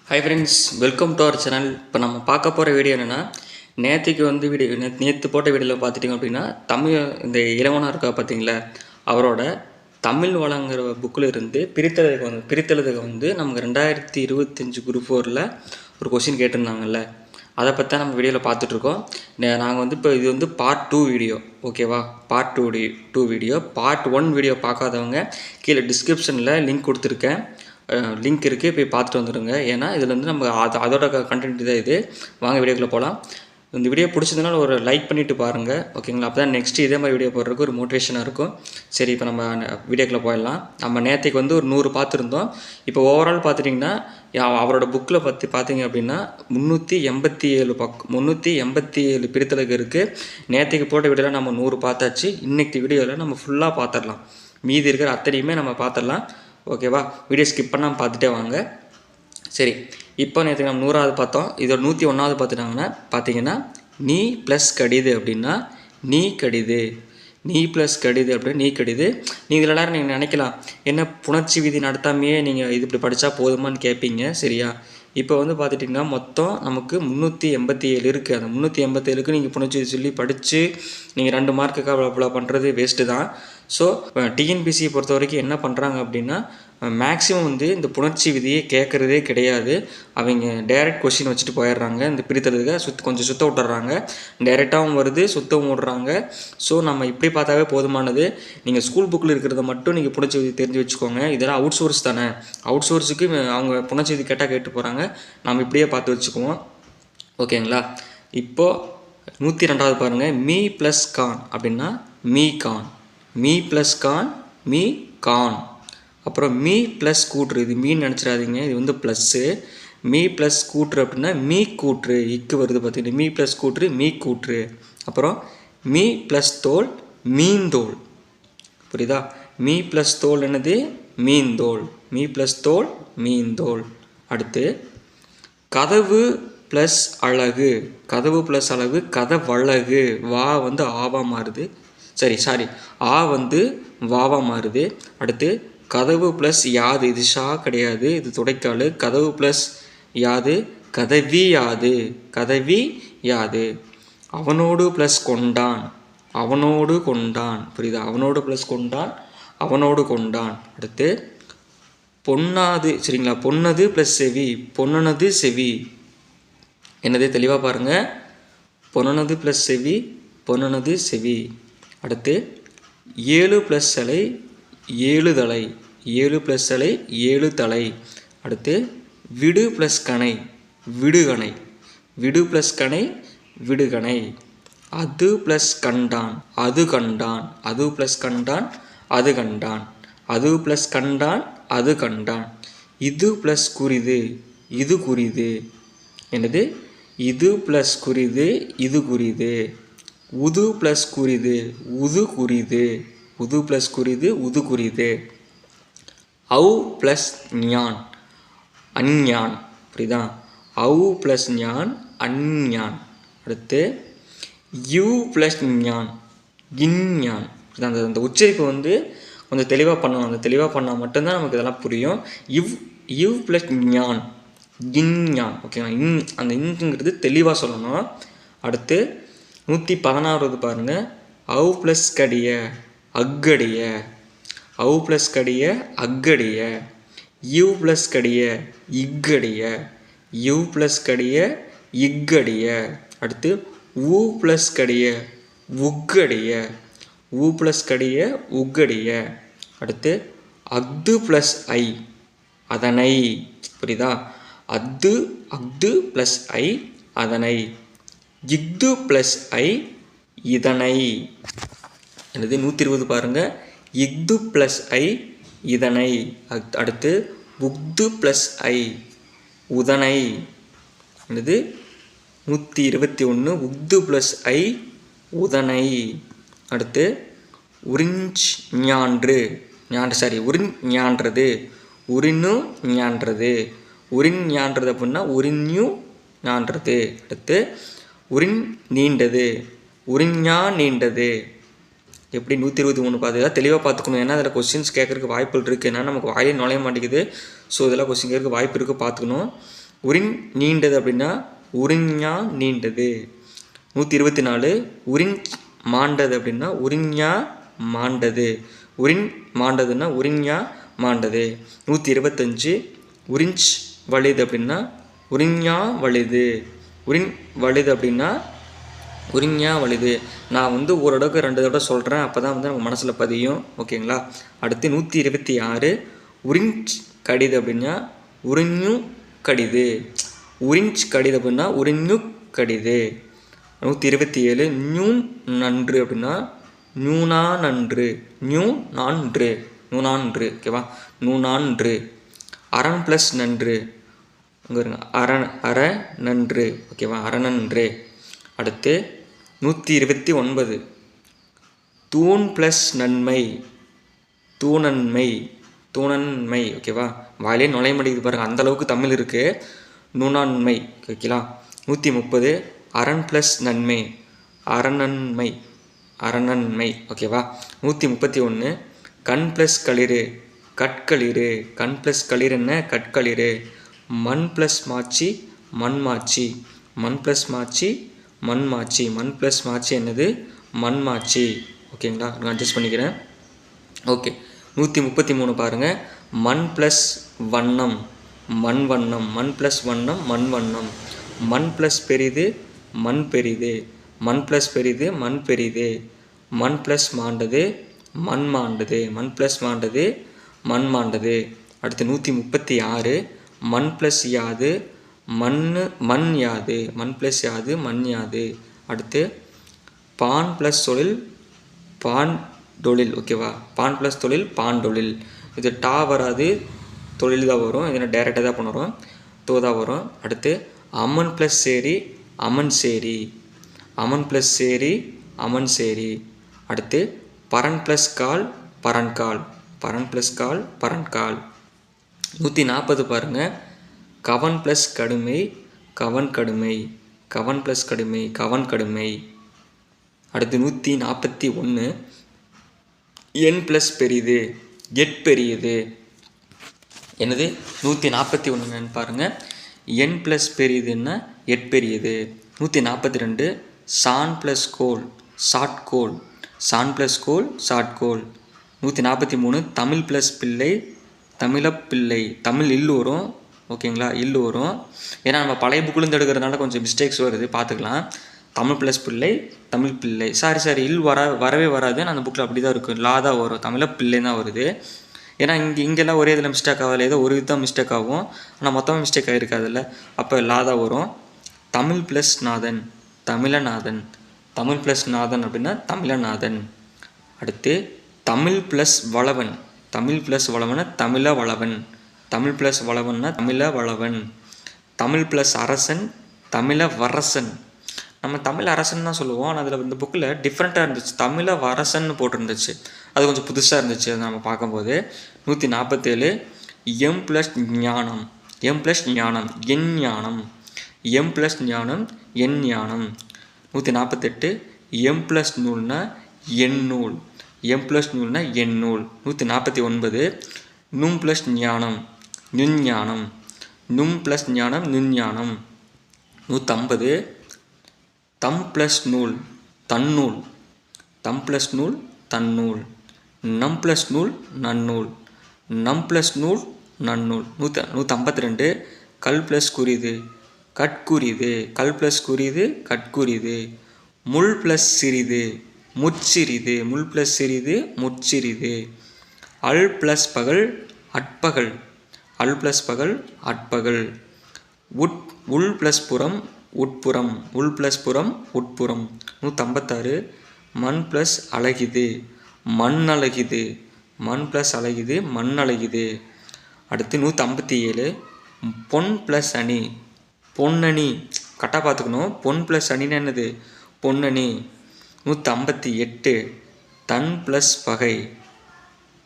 High friends, welcome to our channel. இப்போ நம்ம பார்க்க போகிற வீடியோ என்னென்னா, நேற்றுக்கு வந்து நேற்று போட்ட வீடியோவில் பார்த்துட்டிங்க அப்படின்னா, தமிழ் இந்த இளவனாக இருக்கா பார்த்தீங்களா, அவரோட தமிழ் வளங்கிற புக்கில் இருந்து பிரித்தெழுதுக வந்து நமக்கு 2025 குரூப் 4ல் ஒரு கொஷின் கேட்டிருந்தாங்கல்ல, அதை பற்றி தான் நம்ம வீடியோவில் பார்த்துட்ருக்கோம். நாங்கள் வந்து இப்போ இது வந்து பார்ட் 2 வீடியோ, ஓகேவா? Part 2 video. பார்ட் 1 வீடியோ பார்க்காதவங்க கீழே டிஸ்கிரிப்ஷனில் லிங்க் கொடுத்துருக்கேன், லிங்க் இருக்குது, போய் பார்த்துட்டு வந்துடுங்க. ஏன்னா இதில் வந்து நம்ம அதோட கண்டென்ட் தான் இது. வாங்க வீடியோக்குள்ளே போகலாம். இந்த வீடியோ பிடிச்சதுனால ஒரு லைக் பண்ணிவிட்டு பாருங்கள், ஓகேங்களா? அப்போ தான் நெக்ஸ்ட்டு இதே மாதிரி வீடியோ போடுறதுக்கு ஒரு மோட்டிவேஷனாக இருக்கும். சரி, இப்போ நம்ம வீடியோக்குள்ளே போயிடலாம். நம்ம நேற்றுக்கு வந்து ஒரு 100 பார்த்துருந்தோம். இப்போ ஓவரால் பார்த்துட்டிங்கன்னா அவரோட புக்கில் பார்த்தீங்க அப்படின்னா 387 பிரித்தலுக்கு இருக்குது. நேற்றுக்கு போட்ட வீடியோவில் நம்ம 100 பார்த்தாச்சு. இன்றைக்கி வீடியோவில் நம்ம ஃபுல்லாக பார்த்துடலாம். மீதி இருக்கிற அத்தனையுமே நம்ம பார்த்துடலாம், ஓகேவா? வீடியோ ஸ்கிப் பண்ணாமல் பார்த்துட்டே வாங்க. சரி, இப்போ நேற்று நம்ம 100வது பார்த்தோம். இதோட 101வது பார்த்தீங்கன்னா நீ ப்ளஸ் கடிது அப்படின்னா நீ கடிது, நீ ப்ளஸ் கடிது அப்படின்னா நீ கடிது. நீங்கள் எல்லாரும் நீங்கள் நினைக்கலாம், என்ன புணர்ச்சி விதி நடத்தாமையே நீங்கள் இது இப்படி படித்தா போதுமான்னு கேட்பீங்க, சரியா? இப்போ வந்து பார்த்துட்டிங்கன்னா மொத்தம் நமக்கு 387 இருக்குது. அந்த 387க்கு நீங்கள் புணர்ச்சி சொல்லி படித்து நீங்கள் 2 மார்க்குக்கு அவ்வளோ பண்ணுறது வேஸ்ட்டு தான். ஸோ டிஎன்பிசியை பொறுத்த வரைக்கும் என்ன பண்ணுறாங்க அப்படின்னா, மேக்ஸிமம் வந்து இந்த புணர்ச்சி விதியை கேட்குறதே கிடையாது. அவங்க டைரக்ட் கொஷின் வச்சுட்டு போயிடுறாங்க. இந்த பிரித்தலுக்கு கொஞ்சம் சுத்த விட்டுறாங்க, டைரெக்டாகவும் வருது, சுத்தவும் விடுறாங்க. ஸோ நம்ம இப்படி பார்த்தாவே போதுமானது. நீங்கள் ஸ்கூல் புக்கில் இருக்கிறத மட்டும் நீங்கள் புணர்ச்சி விதி தெரிஞ்சு வச்சுக்கோங்க. இதெல்லாம் அவுட் சோர்ஸ் தானே, அவுட் சோர்ஸுக்கு அவங்க புணர்ச்சி விதி கேட்டால் கேட்டு போகிறாங்க, நம்ம இப்படியே பார்த்து வச்சுக்குவோம், ஓகேங்களா? இப்போது 102வது பாருங்கள். மீ ப்ளஸ் கான் அப்படின்னா மீ கான், மீ ப்ளஸ் கான் மீ கான். அப்புறம் மீ ப்ளஸ் கூற்று, இது மீன் நினச்சிடாதீங்க, இது வந்து ப்ளஸ்ஸு. மீ ப்ளஸ் கூற்று அப்படின்னா மீ கூற்று, இக்கு வருது பார்த்தீங்கன்னா, மீ ப்ளஸ் கூற்று மீ கூற்று. அப்புறம் மீ ப்ளஸ் தோல் மீன் தோல், புரியுதா? மீ ப்ளஸ் தோல் என்னது? மீன் தோல். மீ ப்ளஸ் தோல் மீன் தோல். அடுத்து கதவு ப்ளஸ் அழகு, கதவு ப்ளஸ் அழகு கதவழகு. வா வந்து ஆவா மாறுது, சாரி ஆ வந்து வாவா மாறுது. அடுத்து கதவு ப்ளஸ் யாது, இது ஷா கிடையாது, இது துடைக்கால். கதவு ப்ளஸ் யாது கதவி யாது, கதவி யாது. அவனோடு ப்ளஸ் கொண்டான், அவனோடு கொண்டான், புரியுதா? அவனோடு ப்ளஸ் கொண்டான், அவனோடு கொண்டான். அடுத்து பொன்னாது, சரிங்களா? பொன்னது ப்ளஸ் செவி, பொன்னனது செவி. என்னது தெளிவாக பாருங்கள், பொன்னனது ப்ளஸ் செவி, பொன்னனது செவி. அடுத்து 7 ப்ளஸ் அலை 7 தலை, 7 ப்ளஸ் அலை 7 தலை. அடுத்து விடு ப்ளஸ் கணை விடுகணை, விடு ப்ளஸ் கணை விடுகணை. அது ப்ளஸ் கண்டான் அது கண்டான், அது ப்ளஸ் கண்டான் அது கண்டான், அது ப்ளஸ் கண்டான் அது கண்டான். இது ப்ளஸ் குறிது இது குறிது. என்னது? இது ப்ளஸ் குறிது இது குறிது. உது ப்ளஸ் குறிது உது குறிது, உது ப்ளஸ் குறிது உது குறிது. அவு ப்ளஸ் ஞான் அஞ்ஞான், புரியுதா? அவு ப்ளஸ் ஞான் அஞ்ஞான். அடுத்து யூ ப்ளஸ் ஞான் இஞ்ஞான். அந்த உச்சரிப்பு வந்து கொஞ்சம் தெளிவாக பண்ணணும். அந்த தெளிவாக பண்ணால் மட்டும்தான் நமக்கு இதெல்லாம் புரியும். இவ் ப்ளஸ் ஞான் இஞ்ஞான், ஓகேங்களா? அந்த இன்ங்கிறது தெளிவாக சொல்லணும். அடுத்து 116வது பாருங்கள். அவு ப்ளஸ் கடிய அக்கடிய, அவு ப்ளஸ் கடிய அக்கடிய. யூ ப்ளஸ் கடிய இக்கடிய, யூ ப்ளஸ் கடிய இக்கடிய. அடுத்து ஊ ப்ளஸ் கடிய உக்கடிய, ஊ ப்ளஸ் கடிய உக்கடிய. அடுத்து அஃது ப்ளஸ் ஐ அதனை, புரியுதா? அஃது ப்ளஸ் ஐ அதனை. இஃது ப்ளஸ் ஐ இதனை. என்னது? 120 பாருங்கள். இஃது ப்ளஸ் ஐ இதனை. அடுத்து உஃது ப்ளஸ் ஐ உதனை. என்னது? 121 உஃது ப்ளஸ் ஐ உதனை. அடுத்து உறிஞ்ச் ஞான்று உறிஞ் ஞான்றது, உரின்னு ஞான்றது, உரின் ஞான்றது அப்படின்னா உரிஞ்சு ஞான்றது. அடுத்து உரின் நீண்டது உரிஞா நீண்டது. எப்படி 123 பார்த்து தெளிவாக பார்த்துக்கணும். ஏன்னா அதில் கொஸ்டின்ஸ் கேட்குறதுக்கு வாய்ப்புகள் இருக்குது. ஏன்னா நமக்கு வாயிலே நுழைய மாட்டேங்குது. ஸோ இதெல்லாம் கொஸ்டின் கேட்குறதுக்கு வாய்ப்பு இருக்குது, பார்த்துக்கணும். உரின் நீண்டது அப்படின்னா உரிஞ்ஞா நீண்டது. 124 உரின் மாண்டது அப்படின்னா உரிஞ்ஞா மாண்டது. உரின் மாண்டதுன்னா உரிஞ்ஞா மாண்டது. 125 உரிஞ்ச் வலிது அப்படின்னா உரிஞ்ஞா வலிது. உரின் வலிது அப்படின்னா உரிஞ்ஞா வலிது. நான் ஒரு தடவை 2 தடவை சொல்கிறேன், அப்போ தான் நம்ம மனசில் பதியும். ஓகேங்களா? அடுத்து 126 உரிஞ்ச் கடிது அப்படின்னா உரிஞ்சு கடிது. உரிஞ்ச் கடிது அப்படின்னா உரிஞ்சு கடிது. 127 நியூன் நன்று அப்படின்னா நியூனா நன்று. நியூ நான்று நூனான்று. ஓகேவா? நூனான்று. அரண் ப்ளஸ் நன்று அர நன்று. ஓகேவா? அரணன்று. அடுத்து 129 தூண் ப்ளஸ் நன்மை தூணன்மை தூணன்மை. ஓகேவா? வாயிலே நுழைய மாட்டேங்குது பாருங்கள், அந்தளவுக்கு தமிழ் இருக்குது. நுணன்மை. ஓகேங்களா? 130 அரண் ப்ளஸ் நன்மை அரணன்மை அரணன்மை. ஓகேவா? 131 கண் ப்ளஸ் களிறு கற்களிறு. கண் ப்ளஸ் களிறு என்ன? கற்களிறு. மண் ப்ளஸ் மாச்சி மண்மாச்சி. மண் ப்ளஸ் மாச்சி மண்மாச்சி. மண் ப்ளஸ் மாச்சி என்னது? மண்மாச்சி. ஓகேங்களா? நான் அட்ஜஸ்ட் பண்ணிக்கிறேன். ஓகே. 133 பாருங்கள். மண் ப்ளஸ் வண்ணம் மண் வண்ணம். மண் ப்ளஸ் வண்ணம் மண் வண்ணம். மண் ப்ளஸ் பெரிது மண் பெரிது. மண் ப்ளஸ் பெரிது மண் பெரிது. மண் ப்ளஸ் மாண்டது மண் மாண்டது. மண் ப்ளஸ் மாண்டது மண் மாண்டது. அடுத்து 136 மண் ப்ளஸ் யாது மண் யாது. மண் ப்ளஸ் யாது மண் யாது. அடுத்து பான் ப்ளஸ் தொழில் பான் தொழில். ஓகேவா? பான் ப்ளஸ் தொழில் பாண்டொழில். இது டா வராது, தொழில் தான் வரும். இதில் டைரெக்டாக தான் பண்ணுறோம், தோ தான் வரும். அடுத்து அம்மன் ப்ளஸ் சேரி அமன் சேரி. அமன் ப்ளஸ் சேரி அமன் சேரி. அடுத்து பரன் ப்ளஸ் கால் பரன்கால். பரன் ப்ளஸ் கால் பரன்கால். 140 பாருங்கள். கவன் ப்ளஸ் கடுமை கவன் கடுமை. கவன் ப்ளஸ் கடுமை கவன் கடுமை. அடுத்து 141 எண் ப்ளஸ் பெரிது எட்பெரியது. என்னது? 141 பாருங்கள். எண் ப்ளஸ் பெரியதுன்னா எட்பெரியது. 142 சான் ப்ளஸ் கோல் சாட்கோல். சான் ப்ளஸ் கோல் சாட்கோல். 143 தமிழ் ப்ளஸ் பிள்ளை தமிழப்பிள்ளை. தமிழ் இல்லு வரும். ஓகேங்களா? இல்லு வரும். ஏன்னா நம்ம பழைய புக்குலேருந்து எடுக்கிறதுனால கொஞ்சம் மிஸ்டேக்ஸ் வருது, பார்த்துக்கலாம். தமிழ் ப்ளஸ் பிள்ளை தமிழ் பிள்ளை. சாரி இல் வரவே வராது. நான் அந்த புக்கில் அப்படி தான் இருக்கும், லா தான் வரும், தமிழப்பிள்ளை தான் வருது. ஏன்னா இங்கெல்லாம் ஒரே இதில் மிஸ்டேக் ஆகலை, ஏதோ ஒரு இதுதான் மிஸ்டேக் ஆகும், ஆனால் மொத்தமாக மிஸ்டேக் ஆகிருக்காதுல்ல. அப்போ லா தான் வரும். தமிழ் ப்ளஸ் நாதன் தமிழநாதன். தமிழ் ப்ளஸ் நாதன் அப்படின்னா தமிழநாதன். அடுத்து தமிழ் ப்ளஸ் வளவன். தமிழ் ப்ளஸ் வளவன தமிழ வளவன். தமிழ் ப்ளஸ் வளவன்னா தமிழ வளவன். தமிழ் ப்ளஸ் அரசன் தமிழ வரசன். நம்ம தமிழ் அரசன் தான் சொல்லுவோம், ஆனால் அதில் இந்த புக்கில் டிஃப்ரெண்ட்டாக இருந்துச்சு, தமிழ வரசன்னு போட்டிருந்துச்சு. அது கொஞ்சம் புதுசாக இருந்துச்சு அதை நம்ம பார்க்கும்போது. 147 எம் ப்ளஸ் ஞானம். எம் ப்ளஸ் ஞானம் என் ஞானம். எம் ப்ளஸ் ஞானம் என் ஞானம். 148 எம் ப்ளஸ் நூல்னா என் நூல். எம் ப்ளஸ் நூல்னா என் நூல். 149 நும் ப்ளஸ் ஞானம் நுஞ்ஞானம். நும் ப்ளஸ் ஞானம் நுஞ்ஞானம். 150 தம் ப்ளஸ் நூல் தன்னூல். தம் ப்ளஸ் நூல் தன்னூல். நம் ப்ளஸ் நூல் நன்னூல். நம் ப்ளஸ் நூல் நன்னூல். 152 கல் ப்ளஸ் குறிது கட்குரிது. கல் ப்ளஸ் குறிது கட்குரிது. முள் ப்ளஸ் சிறிது முற்சிறிது. முள் ப்ளஸ் சிறிது முற்சிறிது. அல் ப்ளஸ் பகல் அட்பகல். அல் ப்ளஸ் பகல் அட்பகல். உள் ப்ளஸ் புறம் உட்புறம். உள் ப்ளஸ் புறம் உட்புறம். 156 மண் ப்ளஸ் அழகிது மண் அழகிது. மண் ப்ளஸ் அழகிது மண் அழகிது. அடுத்து 157 பொன் ப்ளஸ் அணி பொன்னணி. கரெக்டாக பார்த்துக்கணும், பொன் ப்ளஸ் அணின்னு என்னது? பொன்னணி. 158 தன் ப்ளஸ் பகை.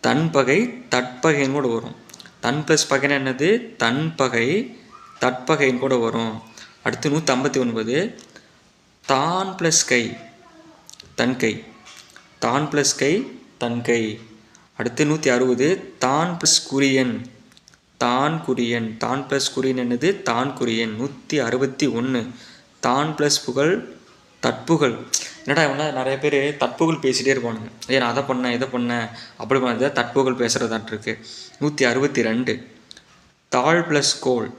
தன் பகை தட்பகைன்னு கூட வரும். தன் ப்ளஸ் பகைன்னு என்னது? தன் பகை தட்பகைன்னு கூட வரும். அடுத்து 159 தான் ப்ளஸ் கை தன்கை. தான் ப்ளஸ் கை தன்கை. அடுத்து 160 தான் ப்ளஸ் குறியன் தான் குறியன். தான் ப்ளஸ் குறியன் என்னது? தான் குறியன். 161. தான் ப்ளஸ் புகழ் தட்புகழ். என்னடா இவனா நிறைய பேர் தட்புகழ் பேசிகிட்டே இருப்பானுங்க. நான் அதை பண்ணேன் இதை பண்ணேன் அப்படி பண்ண தட்புகழ் பேசுகிறதாட்டு இருக்கு. 162. தாழ் ப்ளஸ் கோல்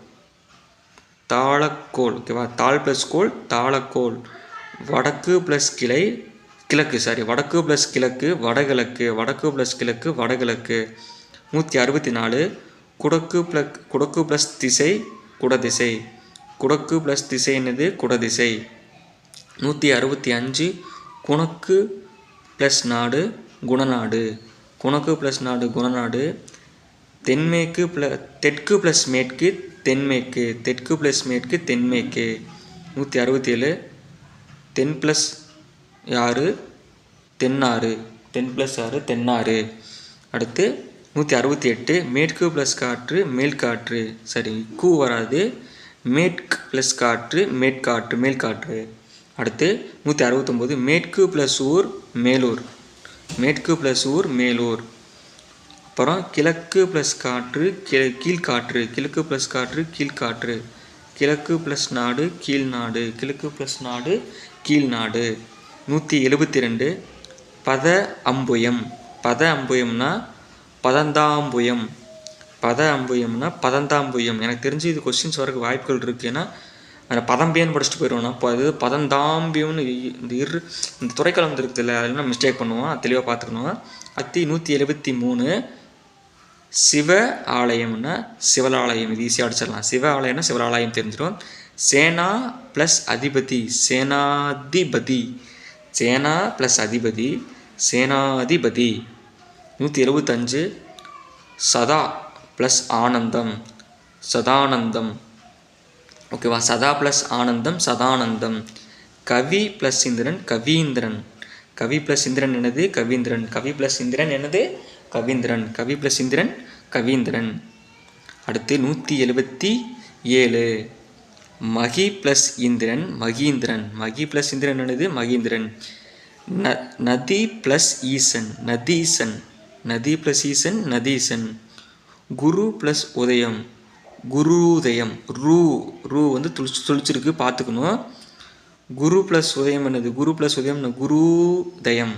தாளக்கோல். ஓகேவா? தாழ் ப்ளஸ் கோல் தாளக்கோல். வடக்கு ப்ளஸ் கிழக்கு வடக்கு ப்ளஸ் கிழக்கு வடகிழக்கு. வடக்கு ப்ளஸ் கிழக்கு வடகிழக்கு. 164. குடக்கு ப்ளஸ் திசை குடதிசை. குடக்கு ப்ளஸ் திசை என்னது? குடதிசை. 165. குணக்கு ப்ளஸ் நாடு குணநாடு. குணக்கு ப்ளஸ் நாடு குணநாடு. தெற்கு ப்ளஸ் மேற்கு தென்மேற்கு. தெற்கு ப்ளஸ் மேற்கு தென்மேற்கு. 167. தென் ப்ளஸ் 6 தென்னாறு. தென் ப்ளஸ் 6 தென்னாறு. அடுத்து 168. மேற்கு ப்ளஸ் காற்று மேல்காற்று. கூ வராது. மேற்கு ப்ளஸ் காற்று மேல்காற்று. அடுத்து 169. மேற்கு ப்ளஸ் ஊர் மேலூர். மேற்கு ப்ளஸ் ஊர் மேலூர். அப்புறம் கிழக்கு ப்ளஸ் காற்று கீழ்காற்று. கிழக்கு ப்ளஸ் காற்று கீழ்காற்று. கிழக்கு ப்ளஸ் நாடு கீழ்நாடு. கிழக்கு ப்ளஸ் நாடு கீழ்நாடு. 172. பத அம்புயம். பத அம்புயம்னா பதந்தாம்புயம். பத அம்புயம்னா பதந்தாம்புயம். எனக்கு தெரிஞ்சு இது கொஸ்டின்ஸ் வரக்கு வாய்ப்புகள் இருக்குது. ஏன்னா அந்த பதம்பியன்னு படிச்சுட்டு போயிடுவோம்னா இப்போ அது பதந்தாம்பியம்னு இந்த துறைக்காலம் இருக்குதுல்ல அதில் நான் மிஸ்டேக் பண்ணுவோம். தெளிவாக பார்த்துக்கணும். 173. சிவ ஆலயம்னா சிவலாலயம். இது ஈஸியாக அடிச்சிடலாம். சிவ ஆலயம்னா சிவலாலயம் தெரிஞ்சிடும். சேனா ப்ளஸ் அதிபதி சேனாதிபதி. சேனா ப்ளஸ் அதிபதி சேனாதிபதி. 175. சதா ப்ளஸ் ஆனந்தம் சதானந்தம். ஓகேவா? சதா ப்ளஸ் ஆனந்தம் சதானந்தம். கவி ப்ளஸ் இந்திரன் கவீந்திரன். கவி ப்ளஸ் இந்திரன் என்னது? கவீந்திரன். கவி ப்ளஸ் இந்திரன் என்னது? கவீந்திரன். கவி ப்ளஸ் இந்திரன் கவீந்திரன். அடுத்து 177. மகி ப்ளஸ் இந்திரன் மகீந்திரன். மகி ப்ளஸ் இந்திரன் என்னது? மகீந்திரன். நதி ப்ளஸ் ஈசன் நதீசன். நதி ப்ளஸ் ஈசன் நதீசன். குரு ப்ளஸ் உதயம் குருதயம். ரூ வந்து துளிச்சிருக்கு பார்த்துக்கணும். குரு ப்ளஸ் உதயம் என்னது? குரு ப்ளஸ் உதயம் குருதயம்.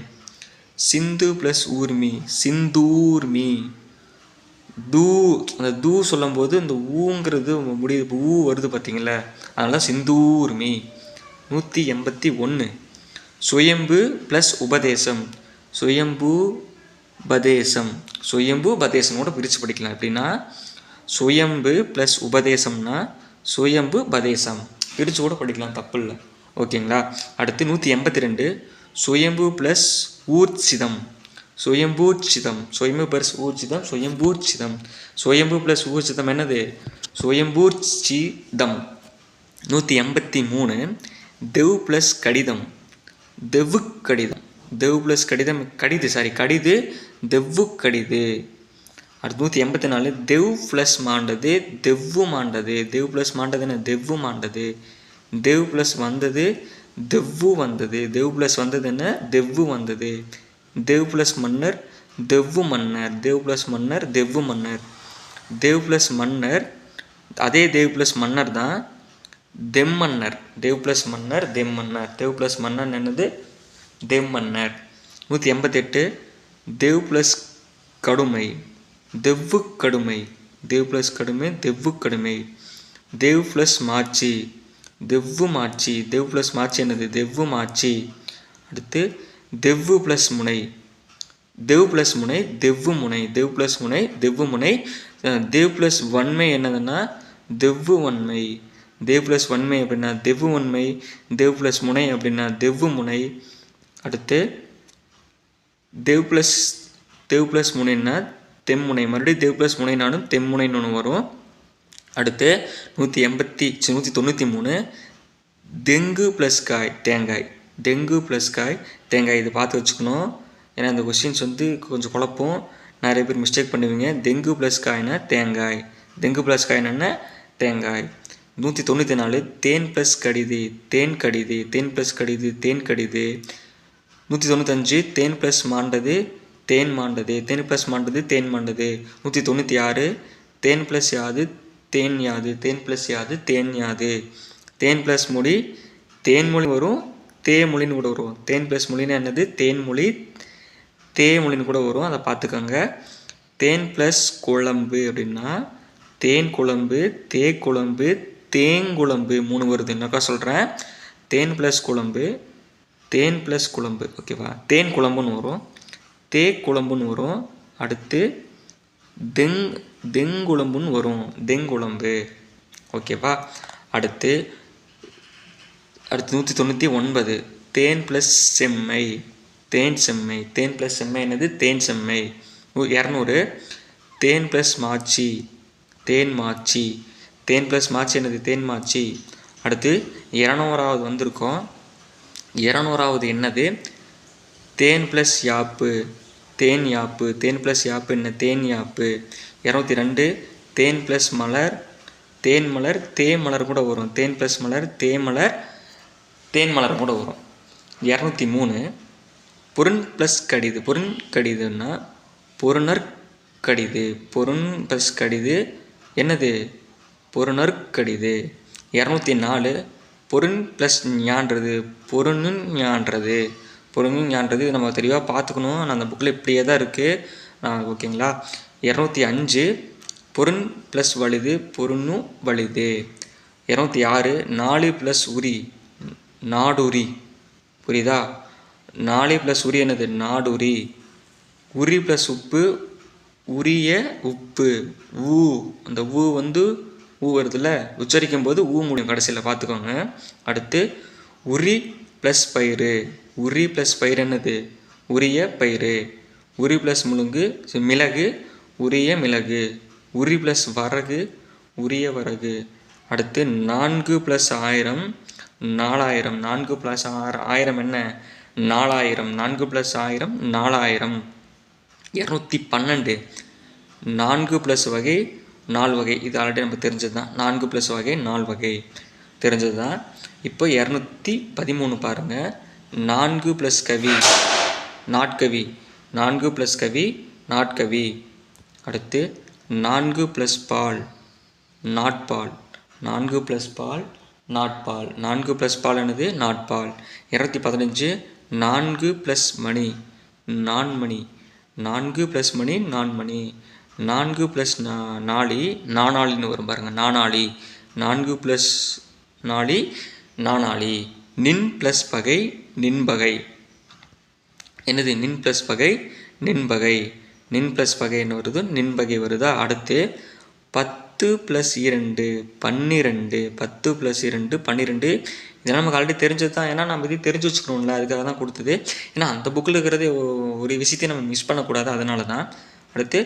சிந்து ப்ளஸ் ஊர்மி சிந்தூர்மி. அந்த தூ சொல்லும்போது இந்த ஊங்கிறது முடியுது. இப்போ ஊ வருது பார்த்தீங்களா? அதனால சிந்தூர்மி. 181. சுயம்பு ப்ளஸ் உபதேசம் சுயம்பு பதேசம். சுயம்பு பதேசம் கூட பிரித்து படிக்கலாம். எப்படின்னா சுயம்பு ப்ளஸ் உபதேசம்னா சுயம்பு பதேசம் பிரித்து கூட படிக்கலாம், தப்பு இல்லை. ஓகேங்களா? அடுத்து 182. சுயம்பு ப்ளஸ் ஊர்ச்சிதம் சுயம்பூர்ச்சிதம். சுயம்பு ப்ளஸ் ஊர்ச்சிதம் சுயம்பூர்ச்சிதம். சுயம்பு ப்ளஸ் ஊர்ச்சிதம் என்னது? சுயம்பூர்ச்சிதம். 183. தெவ் ப்ளஸ் கடிதம் தெவ்வு கடிதம். தெவ் ப்ளஸ் கடிதம் கடிது தெவ்வு கடிது. அடுத்து 184. தெவ் ப்ளஸ் மாண்டது தெவ்வு மாண்டது. தெவ் ப்ளஸ் மாண்டது என்ன? தெவ்வு மாண்டது. தெவ் ப்ளஸ் வந்தது தெவ்வு வந்தது. தெவ் ப்ளஸ் வந்தது என்ன? தெவ்வு வந்தது. தெவ் ப்ளஸ் மன்னர் தெவ்வு மன்னர். தெவ் ப்ளஸ் மன்னர் தெவ்வு மன்னர். தெவ் ப்ளஸ் மன்னர் அதே தெவ் ப்ளஸ் மன்னர் தான் தெம்மன்னர். தெவ் ப்ளஸ் மன்னர் தெம்மன்னர். தெவ் ப்ளஸ் மன்னர் என்னது? தெம்மன்னர். 188. தெவ் ப்ளஸ் கடுமை தெவ்வு கடுமை. தெவ் ப்ளஸ் கடுமை தெவ்வு கடுமை. தெவ் ப்ளஸ் மாட்சி தெவ்வு மாட்சி. தெவ் ப்ளஸ் மாட்சி என்னது? தெவ்வு மாட்சி. அடுத்து தெவ்வு ப்ளஸ் முனை தெவ் ப்ளஸ் முனை தெவ்வு முனை. தெவ் ப்ளஸ் முனை தெவ்வு முனை. தெவ் ப்ளஸ் வன்மை என்னதுன்னா தெவ்வு வன்மை. தெவ் ப்ளஸ் வன்மை அப்படின்னா தெவ்வு வன்மை. தெவ் ப்ளஸ் முனை அப்படின்னா தெவ்வு முனை. அடுத்து தெவ் ப்ளஸ் முனைன்னா தெம்முனை. மறுபடியும் தெவ் ப்ளஸ் முனைனாலும் தெம்முனைன்னு ஒன்று வரும். அடுத்து 193. தெங்கு ப்ளஸ் காய் தேங்காய். டெங்கு ப்ளஸ் காய் தேங்காய். இது பார்த்து வச்சுக்கணும். ஏன்னா இந்த கொஸ்டின்ஸ் வந்து கொஞ்சம் குழப்பம். நிறைய பேர் மிஸ்டேக் பண்ணுவீங்க. டெங்கு ப்ளஸ் காய்னா தேங்காய். டெங்கு ப்ளஸ் காய்னா தேங்காய். 194. தேன் ப்ளஸ் கடிது தேன் கடிது. தேன் ப்ளஸ் கடிது தேன் கடிது. 195. தேன் ப்ளஸ் மாண்டது தேன் மாண்டது. தேன் ப்ளஸ் மாண்டது தேன் மாண்டது. 196. தேன் ப்ளஸ் யாது தேன் யாது, தேன் ப்ளஸ் யாது தேன் யாது, தேன் ப்ளஸ் மொழி தேன்மொழி வரும், தேமொழின்னு கூட வரும். தேன் ப்ளஸ் மொழின்னா என்னது, தேன்மொழி தேமொழின்னு கூட வரும், அதை பார்த்துக்கோங்க. தேன் ப்ளஸ் குழம்பு அப்படின்னா தேன் குழம்பு, குழம்பு, தேங்குழம்பு 3 வருது. என்னக்கா சொல்கிறேன், தேன் ப்ளஸ் குழம்பு, தேன் ப்ளஸ் குழம்பு, ஓகேவா. தேன் குழம்புன்னு வரும், குழம்புன்னு வரும். அடுத்து தெங்குழம்புன்னு வரும், தெங்குழம்பு, ஓகேவா. அடுத்து 199 தேன் ப்ளஸ் செம்மை, தேன் செம்மை, தேன் ப்ளஸ் செம்மை என்னது, தேன் செம்மை. 200 தேன் ப்ளஸ் மாச்சி, தேன் மாச்சி, தேன் ப்ளஸ் மாச்சி என்னது, தேன் மாச்சி. அடுத்து 200வது வந்திருக்கோம். 200வது என்னது, தேன் ப்ளஸ் யாப்பு, தேன் யாப்பு, தேன் ப்ளஸ் யாப்பு என்ன, தேன் யாப்பு. 202 தேன் ப்ளஸ் மலர், தேன் மலர், தேமலர் கூட வரும். தேன் ப்ளஸ் மலர், தேமலர், தேன்மலர் கூட வரும். 203 பொருண் ப்ளஸ் கடிது, பொருண் கடிதுன்னா பொருணர் கடிது, பொருண் ப்ளஸ் கடிது என்னது, பொருணர் கடிது. 204 பொருண் ப்ளஸ் ஞான்றது, பொருணு ஞான்றது, பொருணு ஞான்றது. இது நம்ம தெளிவாக பார்த்துக்கணும். நான் அந்த புக்கில் இப்படியே தான் இருக்குது, ஓகேங்களா. 205 பொருண் ப்ளஸ் வலிது, பொருணு வலிது. 206 4 ப்ளஸ் உரி, நாடுரி, புரியுதா. 4 ப்ளஸ் உரி என்னது, நாடுரி. உரி ப்ளஸ் உப்பு, உரிய உப்பு, ஊ, அந்த ஊ வந்து ஊ வருதுல்ல, உச்சரிக்கும் போது ஊ முடியும் கடைசியில், பார்த்துக்கோங்க. அடுத்து உரி ப்ளஸ் பயிறு, உரி ப்ளஸ் பயிறு என்னது, உரிய பயிறு. உரி ப்ளஸ் முழுங்கு மிளகு, உரிய மிளகு. உரி ப்ளஸ் வரகு, உரிய வரகு. அடுத்து 4 ப்ளஸ் 1000 4000, 4 ப்ளஸ் 1000 என்ன, 4000, 4 ப்ளஸ் 1000 4000. 212 4 ப்ளஸ் வகை 4 வகை, இது ஆல்ரெடி நம்ம தெரிஞ்சது தான். 4 ப்ளஸ் வகை 4 வகை தெரிஞ்சது தான். இப்போ 213 பாருங்கள், 4 ப்ளஸ் கவி நாட்கவி, 4 ப்ளஸ் கவி நாட்கவி. அடுத்து 4 ப்ளஸ் பால் நாட்பால், 4 ப்ளஸ் பால் நாட்பால், 4 ப்ளஸ் பால் என்னது, நாட்பால். 215 4 ப்ளஸ் மணி நான்மணி, 4 ப்ளஸ் மணி நான்மணி. 4 ப்ளஸ் நாளி நானாளின்னு வரும் பாருங்கள், நானாளி. 4 ப்ளஸ் நாளி நானாளி. நின் ப்ளஸ் பகை நின்பகை என்னது, நின் ப்ளஸ் பகை நின்பகை. நின் ப்ளஸ் பகை என்ன வருது, நின்பகை வருதா. அடுத்து 10 ப்ளஸ் 2 12, 10 ப்ளஸ் 2 12. இதெல்லாம் நமக்கு ஆல்ரெடி தெரிஞ்சது தான், ஏன்னா நம்ம இது தெரிஞ்சு வச்சுக்கணும்ல, அதுக்காக தான் கொடுத்தது. ஏன்னா அந்த புக்கில் இருக்கிறதே ஒரு விஷயத்தையும் நம்ம மிஸ் பண்ணக்கூடாது, அதனால தான். அடுத்து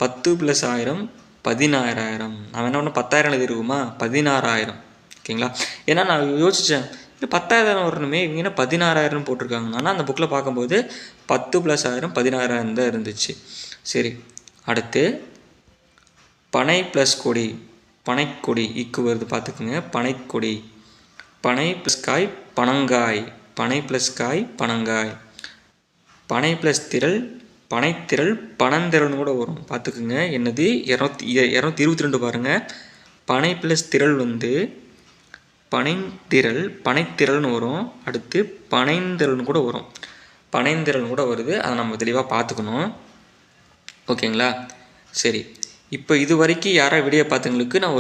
10 ப்ளஸ் 1000 16000. நான் என்ன பண்ண 10,000 எழுதிருக்குமா, 16000, ஓகேங்களா. ஏன்னா நான் யோசித்தேன், இது 10,000 வரணுமே, இவங்க என்ன 16000 போட்டிருக்காங்க. ஆனால் அந்த புக்கில் பார்க்கும்போது 10 ப்ளஸ் 1000 16000 தான் இருந்துச்சு. சரி, அடுத்து பனை ப்ளஸ் கொடி, பனைக்கொடி இக்கு வருது பார்த்துக்குங்க, பனைக்கொடி. பனை ப்ளஸ் காய் பனங்காய், பனை ப்ளஸ் காய் பனங்காய். பனை ப்ளஸ் திரள் பனைத்திரள், பனந்திரள்னு கூட வரும், பார்த்துக்குங்க. என்னது 222 பாருங்கள். பனை ப்ளஸ் திரள் வந்து பனைத்திரள், பனைத்திரள்னு வரும். அடுத்து பனைந்திரள்னு கூட வரும், பனைந்திரள்னு கூட வருது, அதை நம்ம தெளிவாக பார்த்துக்கணும், ஓகேங்களா. சரி, இப்போ இது வரைக்கும் யாராவது வீடியோ பார்த்தவங்களுக்கு நான்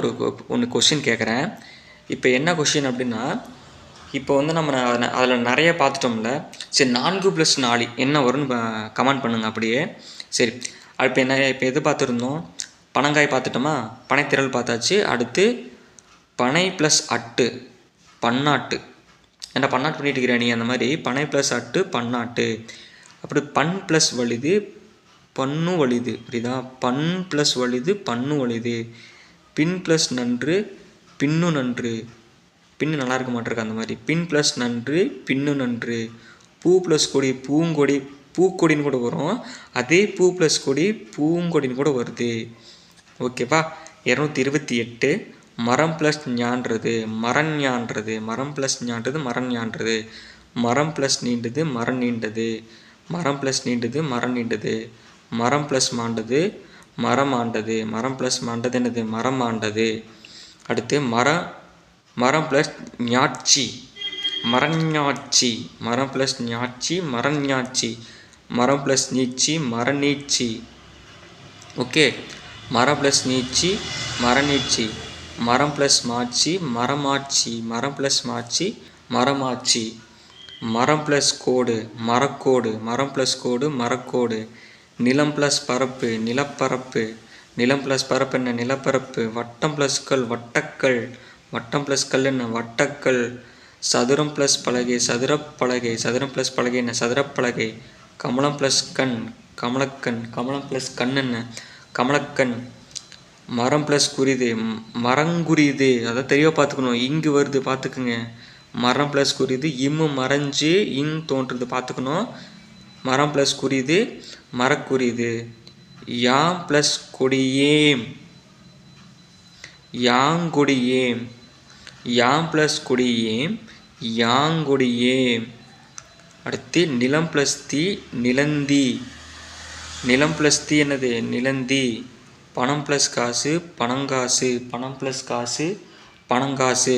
ஒன்று கொஷின் கேட்குறேன். இப்போ என்ன கொஷின் அப்படின்னா, இப்போ வந்து நம்ம அதில் நிறைய பார்த்துட்டோம்ல. சரி, 4 ப்ளஸ் 4 என்ன வரும்னு கமெண்ட் பண்ணுங்கள் அப்படியே. சரி, இப்போ எது பார்த்துருந்தோம், பனங்காய் பார்த்துட்டோமா, பனைத்திரள் பார்த்தாச்சு. அடுத்து பனை ப்ளஸ் அட்டு பன்னாட்டு, ஏன்னா பன்னாட்டு பண்ணிட்டு இருக்கிற நீ, அந்த மாதிரி பனை ப்ளஸ் அட்டு பன்னாட்டு. அப்படி பன் ப்ளஸ் வலிது பன்னு வலிது, புரியுதா. பன் ப்ளஸ் வலிது பன்னு வலிது. பின் ப்ளஸ் நன்று பின்னு நன்று, பின்னு நல்லா இருக்க மாட்டிருக்கு அந்த மாதிரி. பின் ப்ளஸ் நன்று பின்னு நன்று. பூ ப்ளஸ் கொடி பூங்கொடி, பூக்கொடின்னு கூட வரும். அதே பூ ப்ளஸ் கொடி பூங்கொடின்னு கூட வருது, ஓகேவா. 228 மரம் ப்ளஸ் ஞான்றது மரம் ஞான்றது, மரம் ப்ளஸ் ஞான்றது மரம் ஞான்றது. மரம் ப்ளஸ் நீண்டது மரம் நீண்டது, மரம் ப்ளஸ் நீண்டது மரம் நீண்டது. மரம் ப்ளஸ் மாண்டது மரம் ஆண்டது. மரம் ப்ளஸ் மாண்டது என்னது? மரம் ஆண்டது. அடுத்து மரம் ப்ளஸ் ஞாட்சி, மரஞாட்சி. மரம் ப்ளஸ் ஞாட்சி, மரஞாட்சி. மரம் ப்ளஸ் நீட்சி, மரநீட்சி. ஓகே, மரம் ப்ளஸ் நீட்சி, மரநீட்சி. மரம் ப்ளஸ் மாட்சி, மரமாட்சி. மரம் ப்ளஸ் மாட்சி, மரமாட்சி. மரம் ப்ளஸ் கோடு, மரக்கோடு. மரம் ப்ளஸ் கோடு, மரக்கோடு. நிலம் ப்ளஸ் பரப்பு, நிலப்பரப்பு. நிலம் ப்ளஸ் பரப்பு என்ன? நிலப்பரப்பு. வட்டம் ப்ளஸ் கல், வட்டக்கல். வட்டம் ப்ளஸ் கல் என்ன? வட்டக்கல். சதுரம் ப்ளஸ் பலகை, சதுரப்பலகை. சதுரம் ப்ளஸ் பலகை என்ன? சதுரப்பலகை. கமலம் ப்ளஸ் கண், கமலக்கண். கமலம் ப்ளஸ் கண் என்ன? கமலக்கண். மரம் ப்ளஸ் குறிது, மரங்குறிது. அதை தெளிவாக பார்த்துக்கணும். இங்கு வருது பார்த்துக்குங்க. மரம் ப்ளஸ் குறிது, இம்மு மறைஞ்சு இங் தோன்றுறது பார்த்துக்கணும். மரம் ப்ளஸ் குறிது, மரக்குறிது. யாம் ப்ளஸ் கொடியேம், யாங்கொடியேம். யாம் ப்ளஸ் கொடியேம், யாங்கொடியேம். அடுத்து நிலம் ப்ளஸ் தீ, நிலந்தி. நிலம் ப்ளஸ் தீ என்னது? நிலந்தி. பணம் ப்ளஸ் காசு, பணங்காசு. பணம் ப்ளஸ் காசு, பணங்காசு.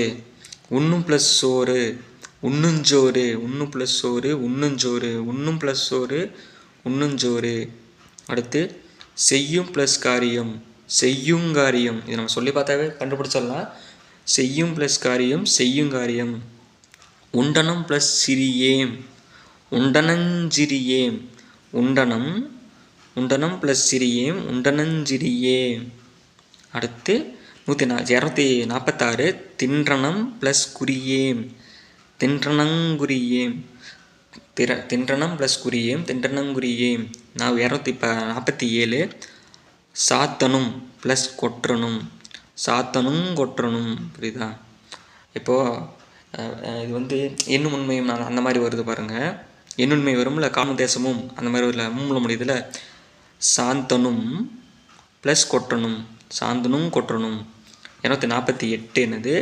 உண்ணும் ப்ளஸ் சோறு, உண்ணுஞ்சோறு. உண்ணும் ப்ளஸ் சோறு, உண்ணுஞ்சோறு. உண்ணும் ப்ளஸ் சோறு, உண்ணுஞ்சோறு. அடுத்து செய்யும் ப்ளஸ் காரியம், செய்யுங்காரியம். இதை நம்ம சொல்லி பார்த்தாவே கண்டுபிடிச்சிடலாம். செய்யும் ப்ளஸ் காரியம், செய்யுங்காரியம். உண்டனம் ப்ளஸ் சிறியேம், உண்டனஞ்சிறியேம். உண்டனம், உண்டனம் ப்ளஸ் சிறியேம், உண்டனஞ்சிறியேம். அடுத்து 246 தின்றனம் ப்ளஸ் குறியேம், தின்றனங்குறியேம். தின்றனம் ப்ளஸ் குறியேம், தின்றனங்குறியேம். 247 சாத்தனும் ப்ளஸ் கொற்றனும், சாத்தனும் கொற்றனும். புரியுதா? இப்போது இது வந்து எண்ணும் உண்மையும் அந்த மாதிரி வருது பாருங்கள். எண்ணுண்மை வரும்ல, காணும் தேசமும் அந்த மாதிரி வரல, மூல முடியுதுல. சாந்தனும் ப்ளஸ் கொற்றனும், சாந்தனும் கொற்றனும். 248 என்னது?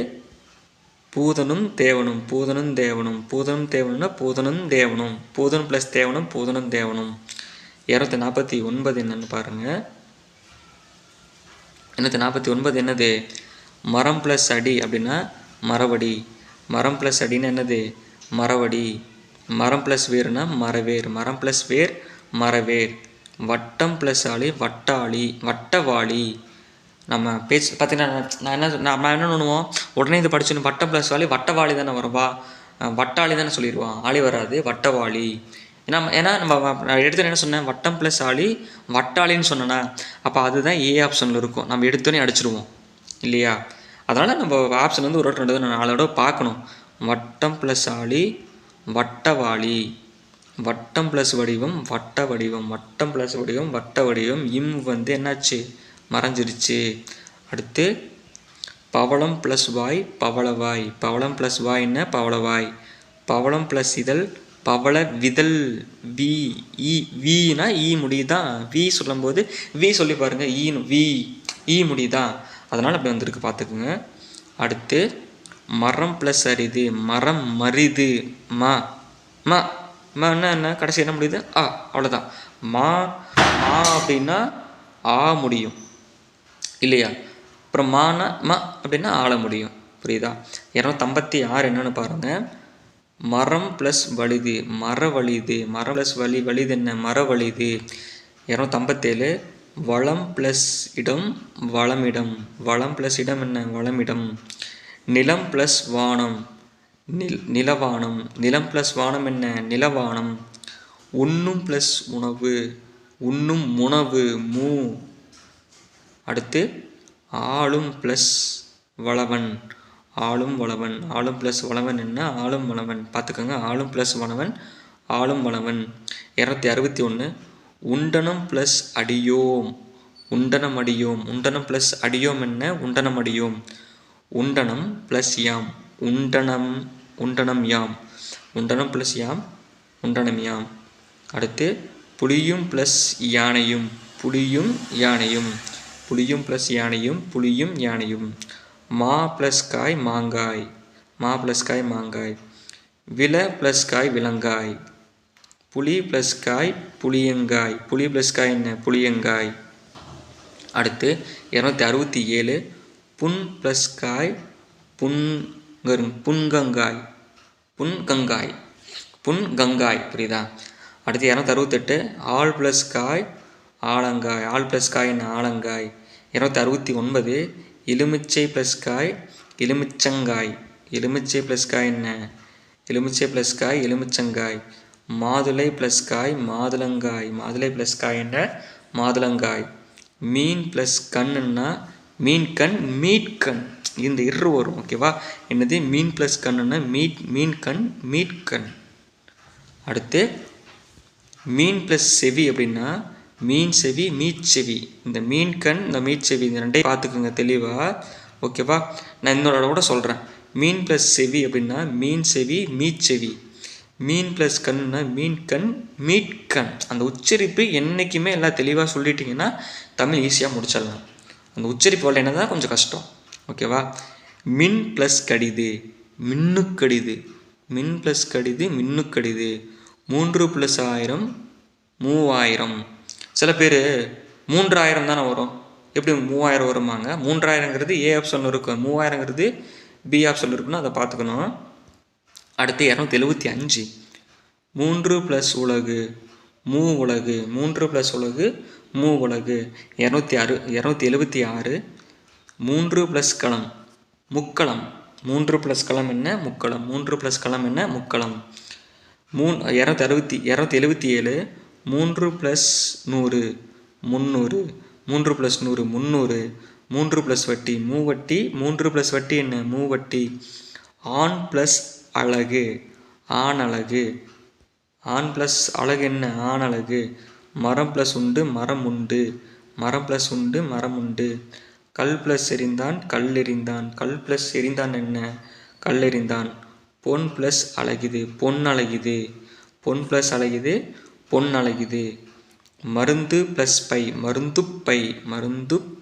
பூதனும் தேவனும், பூதனும் தேவனும். பூதனும் தேவனும்னா பூதனும் தேவனும். பூதனும் ப்ளஸ் தேவனும், பூதனும் தேவனும். 249 என்னன்னு பாருங்கள். 249 என்னது? மரம் ப்ளஸ் அடி அப்படின்னா மரவடி. மரம் ப்ளஸ் அடின்னா என்னது? மரவடி. மரம் ப்ளஸ் வேர்னா மரவேர். மரம் ப்ளஸ் வேர், மரவேர். வட்டம் ப்ளஸ் ஆளி, வட்டாளி, வட்டவாளி. நம்ம பேச்சு பார்த்தீங்கன்னா நம்ம என்ன பண்ணுவோம், உடனே இது படிச்சோன்னு வட்டம் ப்ளஸ் வாளி, வட்டவாளி தானே வருவா, வட்டாளி தானே சொல்லிடுவான், ஆளி வராது, வட்டவாளி. ஏன்னா நம்ம எடுத்து என்ன சொன்னேன், வட்டம் ப்ளஸ் ஆளி வட்டாளின்னு சொன்னேன்னா, அப்போ அதுதான் ஏ ஆப்ஷனில் இருக்கும். நம்ம எடுத்தோன்னே அடிச்சிடுவோம் இல்லையா? அதனால் நம்ம ஆப்ஷன் வந்து ஒரு 2 4 பார்க்கணும். வட்டம் ப்ளஸ் ஆளி, வட்டவாளி. வட்டம் ப்ளஸ் வடிவம், வட்ட வடிவம். வட்டம் ப்ளஸ் வடிவம், வட்ட வடிவம். இம் வந்து என்னாச்சு? மறைஞ்சிருச்சு. அடுத்து பவளம் ப்ளஸ் வாய், பவளவாய். பவளம் ப்ளஸ் வாய் என்ன? பவளவாய். பவளம் ப்ளஸ் இதழ், பவள விதழ். வி ஈ, வீனா ஈ முடியுதான். வி சொல்லும்போது வி சொல்லி பாருங்கள். ஈனு வி, ஈ முடியுதான். அதனால் அப்படி வந்திருக்கு பார்த்துக்குங்க. அடுத்து மரம் ப்ளஸ் அரிது, மரம் மரிது. மா மா மா என்ன கடைசி என்ன முடியுது? ஆ, அவ்வளோதான். மா மா அப்படின்னா ஆ முடியும் இல்லையா? அப்புறம் மானா மா அப்படின்னா ஆள முடியும். புரியுதா? 256 என்னென்னு பாருங்கள். மரம் ப்ளஸ் வலிது, மரவலிது. மரம் ப்ளஸ் வலி, வலிது என்ன? மரவலிது. 257 வளம் ப்ளஸ் இடம், வளமிடம். வளம் ப்ளஸ் இடம் என்ன? வளமிடம். நிலம் ப்ளஸ் வானம், நிலவானம். நிலம் ப்ளஸ் வானம் என்ன? நிலவானம். உண்ணும் ப்ளஸ் உணவு, உண்ணும் உணவு, மூ. அடுத்து ஆளும் ப்ளஸ் வளவன், ஆளும் வளவன். ஆளும் ப்ளஸ் வளவன் என்ன? ஆளும் வளவன். பார்த்துக்கோங்க, ஆளும் ப்ளஸ் வளவன், ஆளும் வளவன். 261 உண்டனம் ப்ளஸ் அடியோம், உண்டனம் அடியோம். உண்டனம் ப்ளஸ் அடியோம் என்ன? உண்டனம் அடியோம். உண்டனம் ப்ளஸ் யாம், உண்டனம், உண்டனம் யாம். உண்டனம் ப்ளஸ் யாம், உண்டனம் யாம். அடுத்து புலியும் ப்ளஸ் யானையும், புலியும் யானையும். புலியும் ப்ளஸ் யானையும், புலியும் யானையும். மா ப்ளஸ் காய், மாங்காய். மா ப்ளஸ் காய், மாங்காய். வில ப்ளஸ் காய், விலங்காய். புலி ப்ளஸ் காய், புளியங்காய். புலி ப்ளஸ் காய் என்ன? புளியங்காய். அடுத்து 267 புன் ப்ளஸ் காய் புன்கங்காய் புன்கங்காய் புன்கங்காய் புரியுதா? அடுத்து 268 ஆல் ப்ளஸ் காய் ஆலங்காய் ஆல் ப்ளஸ் காய் என்ன ஆலங்காய். 269 எலுமிச்சை ப்ளஸ் காய் எலுமிச்சங்காய் எலுமிச்சை ப்ளஸ் காய் என்ன எலுமிச்சை ப்ளஸ் காய் எலுமிச்சங்காய். மாதுளை ப்ளஸ் காய் மாதுளங்காய் மாதுளை ப்ளஸ் காய் என்ன மாதுளங்காய். மீன் ப்ளஸ் கண்ணுன்னா மீன் கண் மீட் கண் இந்த இரு வரும் ஓகேவா. என்னது மீன் ப்ளஸ் கண்ணுன்னா மீன் கண் மீட் கண். அடுத்து மீன் ப்ளஸ் செவி அப்படின்னா மீன் செவி மீட் செவி. இந்த மீன் கண் இந்த மீட் செவி இந்த ரெண்டையும் பார்த்துக்குங்க தெளிவாக ஓகேவா. நான் இன்னொரு கூட சொல்கிறேன். மீன் ப்ளஸ் செவி அப்படின்னா மீன் செவி மீட் செவி. மீன் ப்ளஸ் கண்ணுன்னா மீன் கண் மீட் கண். அந்த உச்சரிப்பு என்றைக்குமே எல்லாம் தெளிவாக சொல்லிட்டிங்கன்னா தமிழ் ஈஸியாக முடிச்சிடலாம். அந்த உச்சரிப்பு வரலைன்னா தான் கொஞ்சம் கஷ்டம் ஓகேவா. மின் ப்ளஸ் கடிது மின்னுக்கடிது மின் ப்ளஸ் கடிது மின்னுக்கடிது. 3 + 1000 3000. சில பேர் 3000 தானே வரும், எப்படி 3000 வருமாங்க? 3000ங்கிறது ஏ ஆப்ஷனில் இருக்கும், 3000ங்கிறது பி ஆப்ஷனில் இருக்குன்னு அதை பார்த்துக்கணும். அடுத்து 275 3 + உலகு உலகு 3 + உலகு உலகு. 276 3 + களம் முக்களம் 3 + களம் என்ன முக்களம் 3 + களம் என்ன முக்களம். 277 3 + 100 300 3 + 100 300. 3 + வட்டி மூவட்டி 3 + வட்டி என்ன மூவட்டி. ஆண் ப்ளஸ் அழகு ஆண் அழகு ஆண் ப்ளஸ் அழகு என்ன ஆண் அழகு. மரம் ப்ளஸ் உண்டு மரம் உண்டு மரம் ப்ளஸ் உண்டு மரம் உண்டு. கல் ப்ளஸ் எறிந்தான் கல்லெறிந்தான் கல் ப்ளஸ் எறிந்தான் என்ன கல்லெறிந்தான். பொன் ப்ளஸ் அழகிது பொன் அழகிது பொன் ப்ளஸ் அழகிது பொன் அழகிது. மருந்து ப்ளஸ் பை மருந்து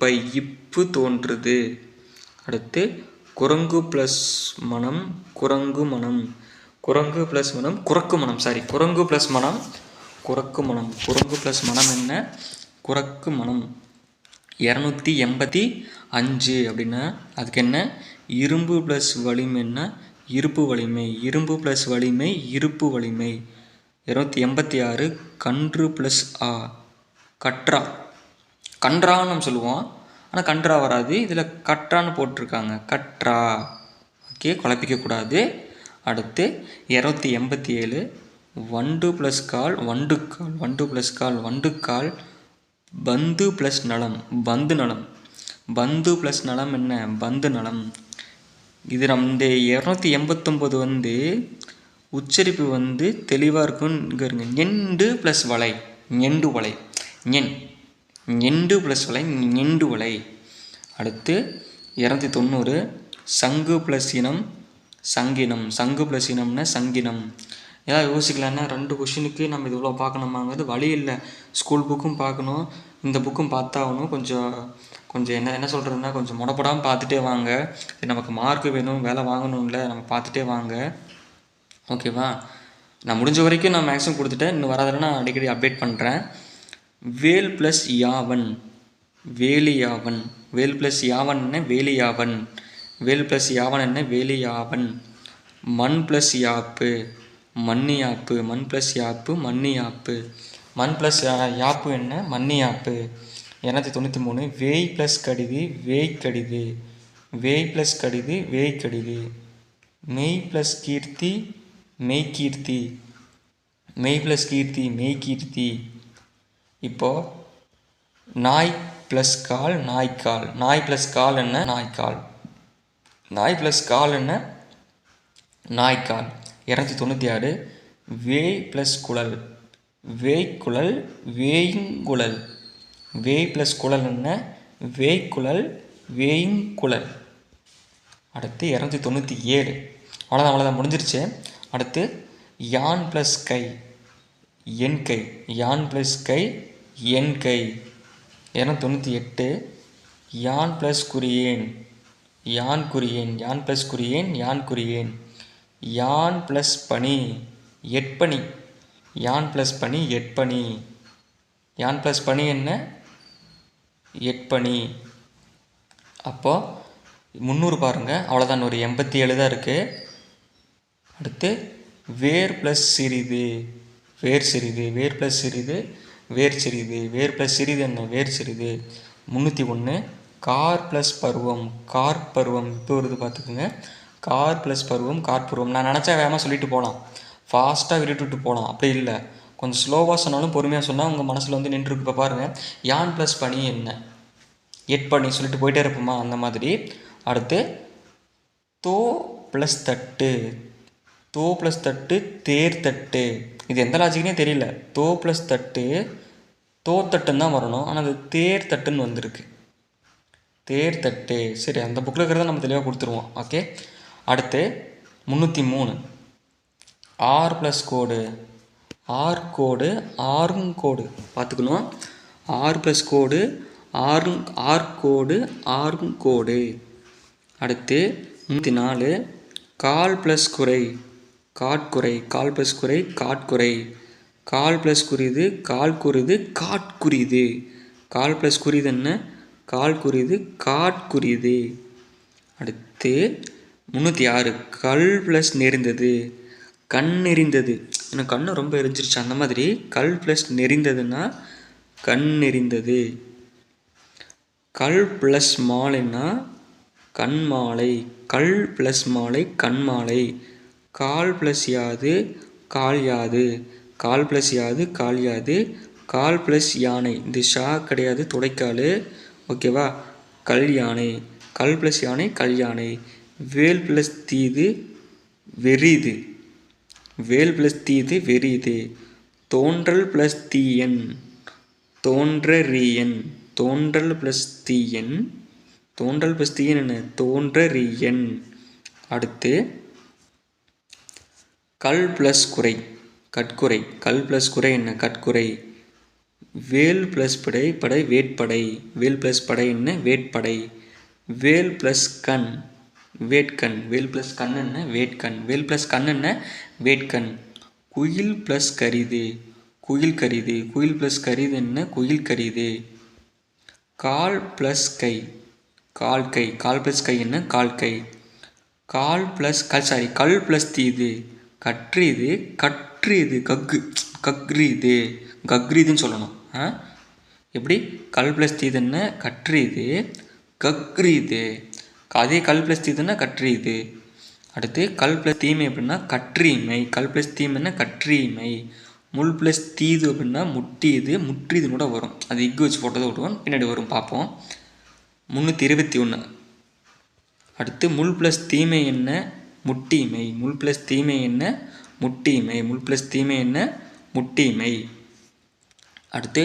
பை இப்பு தோன்றுது. அடுத்து குரங்கு ப்ளஸ் மனம் குரங்கு மனம் குரங்கு ப்ளஸ் மனம் குரக்கு மனம் குரங்கு ப்ளஸ் மனம் குரக்கு மனம். குரங்கு ப்ளஸ் மனம் என்ன குரக்கு மனம். 285 அப்படின்னா அதுக்கு என்ன இரும்பு ப்ளஸ் வலிமை என்ன இருப்பு வலிமை இரும்பு ப்ளஸ் வலிமை இருப்பு வலிமை. 286 கன்று ப்ளஸ் கற்றா கன்றான்னு நம்ம சொல்லுவோம், ஆனால் கன்றா வராது, இதில் கற்றான்னு போட்டிருக்காங்க கற்றா ஓகே, குழப்பிக்கக்கூடாது. அடுத்து 287 வண்டு ப்ளஸ் கால் வண்டுக்கால் வண்டு ப்ளஸ் கால் வண்டுக்கால். பந்து ப்ளஸ் நலம் பந்து நலம் பந்து ப்ளஸ் நலம் என்ன பந்து நலம். இது இந்த 289 உச்சரிப்பு தெளிவாக இருக்குன்னு ñெண்டு ப்ளஸ் வலை ñெண்டு வலை ñெண்டு ப்ளஸ் வலை ñெண்டு வலை. அடுத்து 290 சங்கு ப்ளஸ் இனம் சங்கினம் சங்கு ப்ளஸ் இனம்னா சங்கினம். ஏதாவது யோசிக்கலான்னா 2 கொஷினுக்கு நம்ம இது இவ்வளோ பார்க்கணுமாங்கிறது வழி இல்லை. ஸ்கூல் புக்கும் பார்க்கணும், இந்த புக்கும் பார்த்தாகணும். கொஞ்சம் என்ன சொல்கிறதுனா கொஞ்சம் முடப்படாமல் பார்த்துட்டே வாங்க. நமக்கு மார்க்கு வேணும் வேலை வாங்கணும்ல, நம்ம பார்த்துட்டே வாங்க ஓகேவா. நான் முடிஞ்ச வரைக்கும் நான் மேக்ஸிமம் கொடுத்துட்டேன், இன்னும் வராதெல்லாம் நான் அடிக்கடி அப்டேட் பண்ணுறேன். வேல் ப்ளஸ் யாவன் வேலியாவன் வேல் ப்ளஸ் யாவன் என்ன வேலியாவன் வேல் ப்ளஸ் யாவன் என்ன வேலியாவன். மண் ப்ளஸ் யாப்பு மண்ணியாப்பு மண் ப்ளஸ் யாப்பு மண்ணியாப்பு மண் ப்ளஸ் யாப்பு என்ன மண்ணியாப்பு. 293 வேய் ப்ளஸ் கடிது வேய்க்கடிது வேய் ப்ளஸ் கடிது வேய்க்கடிது. மெய் ப்ளஸ் கீர்த்தி மெய்கீர்த்தி மெய் ப்ளஸ் கீர்த்தி மெய்கீர்த்தி. இப்போது நாய் ப்ளஸ் கால் நாய்க்கால் நாய் ப்ளஸ் கால் என்ன நாய்க்கால் நாய் ப்ளஸ் கால் என்ன நாய்க்கால். 296 வேய் ப்ளஸ் குழல் வேய்க்குழல் வேய்ங்குழல் வேய் ப்ளஸ் குழல் என்ன வேய்க்குழல் வேய்ங்குழல். அடுத்து 297 அவ்வளோதான் முடிஞ்சிருச்சு. அடுத்து யான் ப்ளஸ் கை என் கை யான் ப்ளஸ் கை என் கை. 298 யான் ப்ளஸ் குறியேன் யான் குறியேன் யான் ப்ளஸ் குறியேன் யான் குறியேன். யான் ப்ளஸ் பனி எட்பனி யான் ப்ளஸ் பனி எட்பனி. யான் ப்ளஸ் பனி என்ன எட்பணி. அப்போது 300 பாருங்கள், அவ்வளோதான், ஒரு 87 தான் இருக்குது. அடுத்து வேர் ப்ளஸ் சிறிது, வேர் சிறிது, வேர் ப்ளஸ் சிறிது, வேர் சிறிது, வேர் ப்ளஸ் சிறிது என்ன, வேர் சிறிது. 301 கார் ப்ளஸ் பருவம், கார் பருவம் இப்போ வருது பார்த்துக்குங்க. கார் ப்ளஸ் பருவம், கார் பருவம். நான் நினச்சா வேகமாக சொல்லிட்டு போகலாம், ஃபாஸ்ட்டாக விட்டுட்டு போகலாம், அப்படி இல்லை, கொஞ்சம் ஸ்லோவாக சொன்னாலும் பொறுமையாக சொன்னால் உங்கள் மனசில் வந்து நின்றுருக்கு. இப்போ பாருங்கள், யான் ப்ளஸ் பனி என்ன, எட்பணி சொல்லிட்டு போயிட்டே இருப்போமா, அந்த மாதிரி. அடுத்து தோ ப்ளஸ் தட்டு, தோ ப்ளஸ் தட்டு, தேர் தட்டு. இது எந்த லாஜிக்னே தெரியல. தோ ப்ளஸ் தட்டு, தோ தட்டுன்னு தான் வரணும், ஆனால் அது தேர் தட்டுன்னு வந்திருக்கு. தேர் தட்டு. சரி, அந்த புக்கில் இருக்கிறத நம்ம தெளிவாக கொடுத்துருவோம். ஓகே. அடுத்து 303 ஆர் ப்ளஸ் கோடு, ஆர் கோடு, ஆருங்கோடு பார்த்துக்கணும். ஆர் ப்ளஸ் கோடு, ஆர் கோடு, ஆருங்கோடு. அடுத்து 304 கால் ப்ளஸ் குறை, காட்குறை, கால் ப்ளஸ் குறை, காட்குறை. கால் ப்ளஸ் குறிது, கால் குறிது, காட்குறிது. கால் ப்ளஸ் குறிது என்ன, கால் குறிது, காட்குறிது. அடுத்து 306 கல் ப்ளஸ் நெறிந்தது, கண் எரிந்தது. எனக்கு கண்ணு ரொம்ப எரிஞ்சிருச்சு, அந்த மாதிரி கல் ப்ளஸ் நெறிந்ததுன்னா கண் எரிந்தது. கல் ப்ளஸ் மாலைன்னா கண் மாலை, கல் ப்ளஸ் மாலை, கண் மாலை. கால் ப்ளஸ் யாது, கால் யாது, கால் ப்ளஸ் யாது, கால் யாது. கால் ப்ளஸ் யானை, இது ஷா கிடையாது, துடைக்கால். ஓகேவா. கல் யானை, கல் ப்ளஸ் யானை, கல் யானை. வேல் ப்ளஸ் தீது, வெறிது, வேல் ப்ளஸ் தீது, வெறிது. தோன்றல் ப்ளஸ் தீயன், தோன்றரியன், தோன்றல் ப்ளஸ் தீயன், தோன்றல் ப்ளஸ் தீயன் என்ன, தோன்றரியன். அடுத்து கல் ப்ளஸ் குறை, கட்குறை. கல் ப்ளஸ் குறை என்ன, கட்குறை. வேல் ப்ளஸ் படை, படை வேட்படை. வேல் ப்ளஸ் படை என்ன, வேட்படை. வேல் ப்ளஸ் கண், வேட்கண். வேல் ப்ளஸ் கண் என்ன, வேட்கண். வேல் ப்ளஸ் கண் என்ன, வேட்கண். குயில் ப்ளஸ் கரிது, குயில் கரிது. குயில் ப்ளஸ் கரிது என்ன, குயில் கரிது. கால் ப்ளஸ் கை, கால் கை. கால் ப்ளஸ் கை என்ன, கால் கை. கால் ப்ளஸ் கல் ப்ளஸ் தீது, கற்றீது, கற்றீது. கக்ரீது, கக்ரீதுன்னு சொல்லணும். எப்படி, கல் ப்ளஸ் தீது என்ன, கற்றீது, கக்ரீது. அதே கல் ப்ளஸ் தீதுன்னா கற்றீது. அடுத்து கல் ப்ளஸ் தீமை அப்படின்னா கற்றீமை. கல் ப்ளஸ் தீமைன்னா கற்றீமை. முள் ப்ளஸ் தீது அப்படின்னா முட்டியது, முற்றிதுன்னு கூட வரும். அது இக்கு வச்சு போட்டதை விடுவோம், பின்னாடி வரும், பார்ப்போம். 321 அடுத்து முள் ப்ளஸ் தீமை என்ன, முட்டிமை. முள் ப்ளஸ் தீமை என்ன, முட்டிமை. முள் ப்ளஸ் தீமை என்ன, முட்டிமை. அடுத்து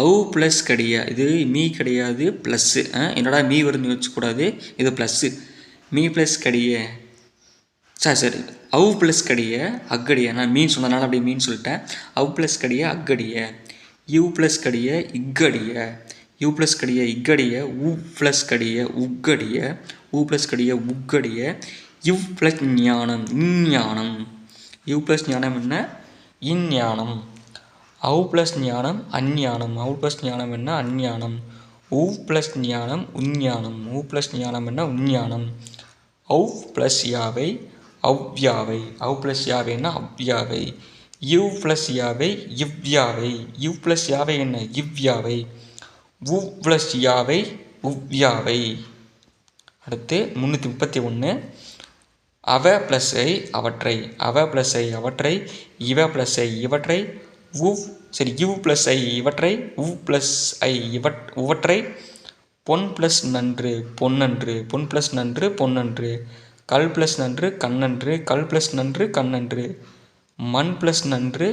அவு ப்ளஸ் கடியா, இது மீ கிடையாது, ப்ளஸ்ஸு. என்னடா மீ வருதுன்னு வச்சுக்கூடாது, இது ப்ளஸ்ஸு. மீ ப்ளஸ் கடிய, சரி அவு ப்ளஸ் கடிய, அக்கடிய. நான் மீன் சொன்னதுனால அப்படியே மீன் சொல்லிட்டேன். அவு ப்ளஸ் கடிய, அக்கடிய. யூ ப்ளஸ் கடிய, இக்கடிய. யூ ப்ளஸ் கடிய, இக்கடிய. உ ப்ளஸ் கடிய, உக்கடிய. உ ப்ளஸ் கடிய, உக்கடிய. இவ் ப்ளஸ் ஞானம், இஞ்ஞானம். யூ ப்ளஸ் ஞானம் என்ன, இஞ்ஞானம். அவு ப்ளஸ் ஞானம், அஞ்ஞானம். அவு ப்ளஸ் ஞானம் என்ன, அஞ்ஞானம். உ ப்ளஸ் ஞானம், உஞ்ஞானம். உ ப்ளஸ் ஞானம் என்ன, உஞ்ஞானம். அவு ப்ளஸ் யாவை, அவ்யாவை. அவு ப்ளஸ் யாவைன்னா அவ்யாவை. யு ப்ளஸ் யாவை, இவ்யாவை. யு ப்ளஸ் யாவை என்ன, இவ்யாவை. உ ப்ளஸ் யாவை, உவ்யாவை. அடுத்து 331 அவ ப்ளஸ்ஸை அவற்றை, அவ ப்ளஸ்ஸை அவற்றை, இவ ப்ளஸ்ஸை இவற்றை, யூ ப்ளஸ் ஐ இவற்றை, உ ப்ளஸ் ஐ உவற்றை. பொன் ப்ளஸ் நன்று, பொன்னன்று. பொன் ப்ளஸ் நன்று, பொன்னன்று. கல் ப்ளஸ் நன்று, கண்ணன்று. கல் ப்ளஸ் நன்று, கண்ணன்று. மண் ப்ளஸ் நன்று,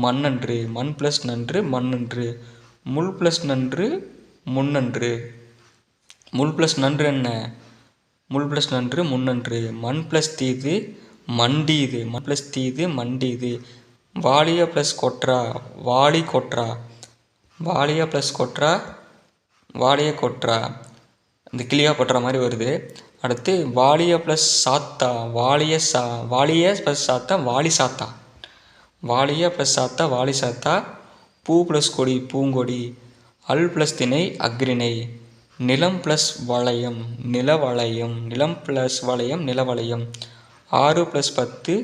மண்ணன்று. மண் ப்ளஸ் நன்று, மண்ணன்று. முள் ப்ளஸ் நன்று, முன்னன்று. முள் ப்ளஸ் நன்று என்ன, முள் ப்ளஸ் நன்று, முன்னன்று. மண் ப்ளஸ் தீது, மண்டீது. மண் ப்ளஸ் தீது, மண்டீது. வாலியா ப்ளஸ் கொட்ரா, வாலி கொட்ரா. வாலியா ப்ளஸ் கொட்ரா, வாலிய கொட்ரா. இந்த கிளியா கொட்டுற மாதிரி வருது. அடுத்து வாலியா ப்ளஸ் சாத்தா, வாலிய ப்ளஸ் சாத்தா, வாலி சாத்தா. வாலியா ப்ளஸ் சாத்தா, வாலி சாத்தா. பூ ப்ளஸ் கொடி, பூங்கொடி. அல் ப்ளஸ் திணை அக்ரிணை. நிலம் ப்ளஸ் வளையம் நிலவளையம். நிலம் ப்ளஸ் வளையம் நிலவளையம். 6 + 10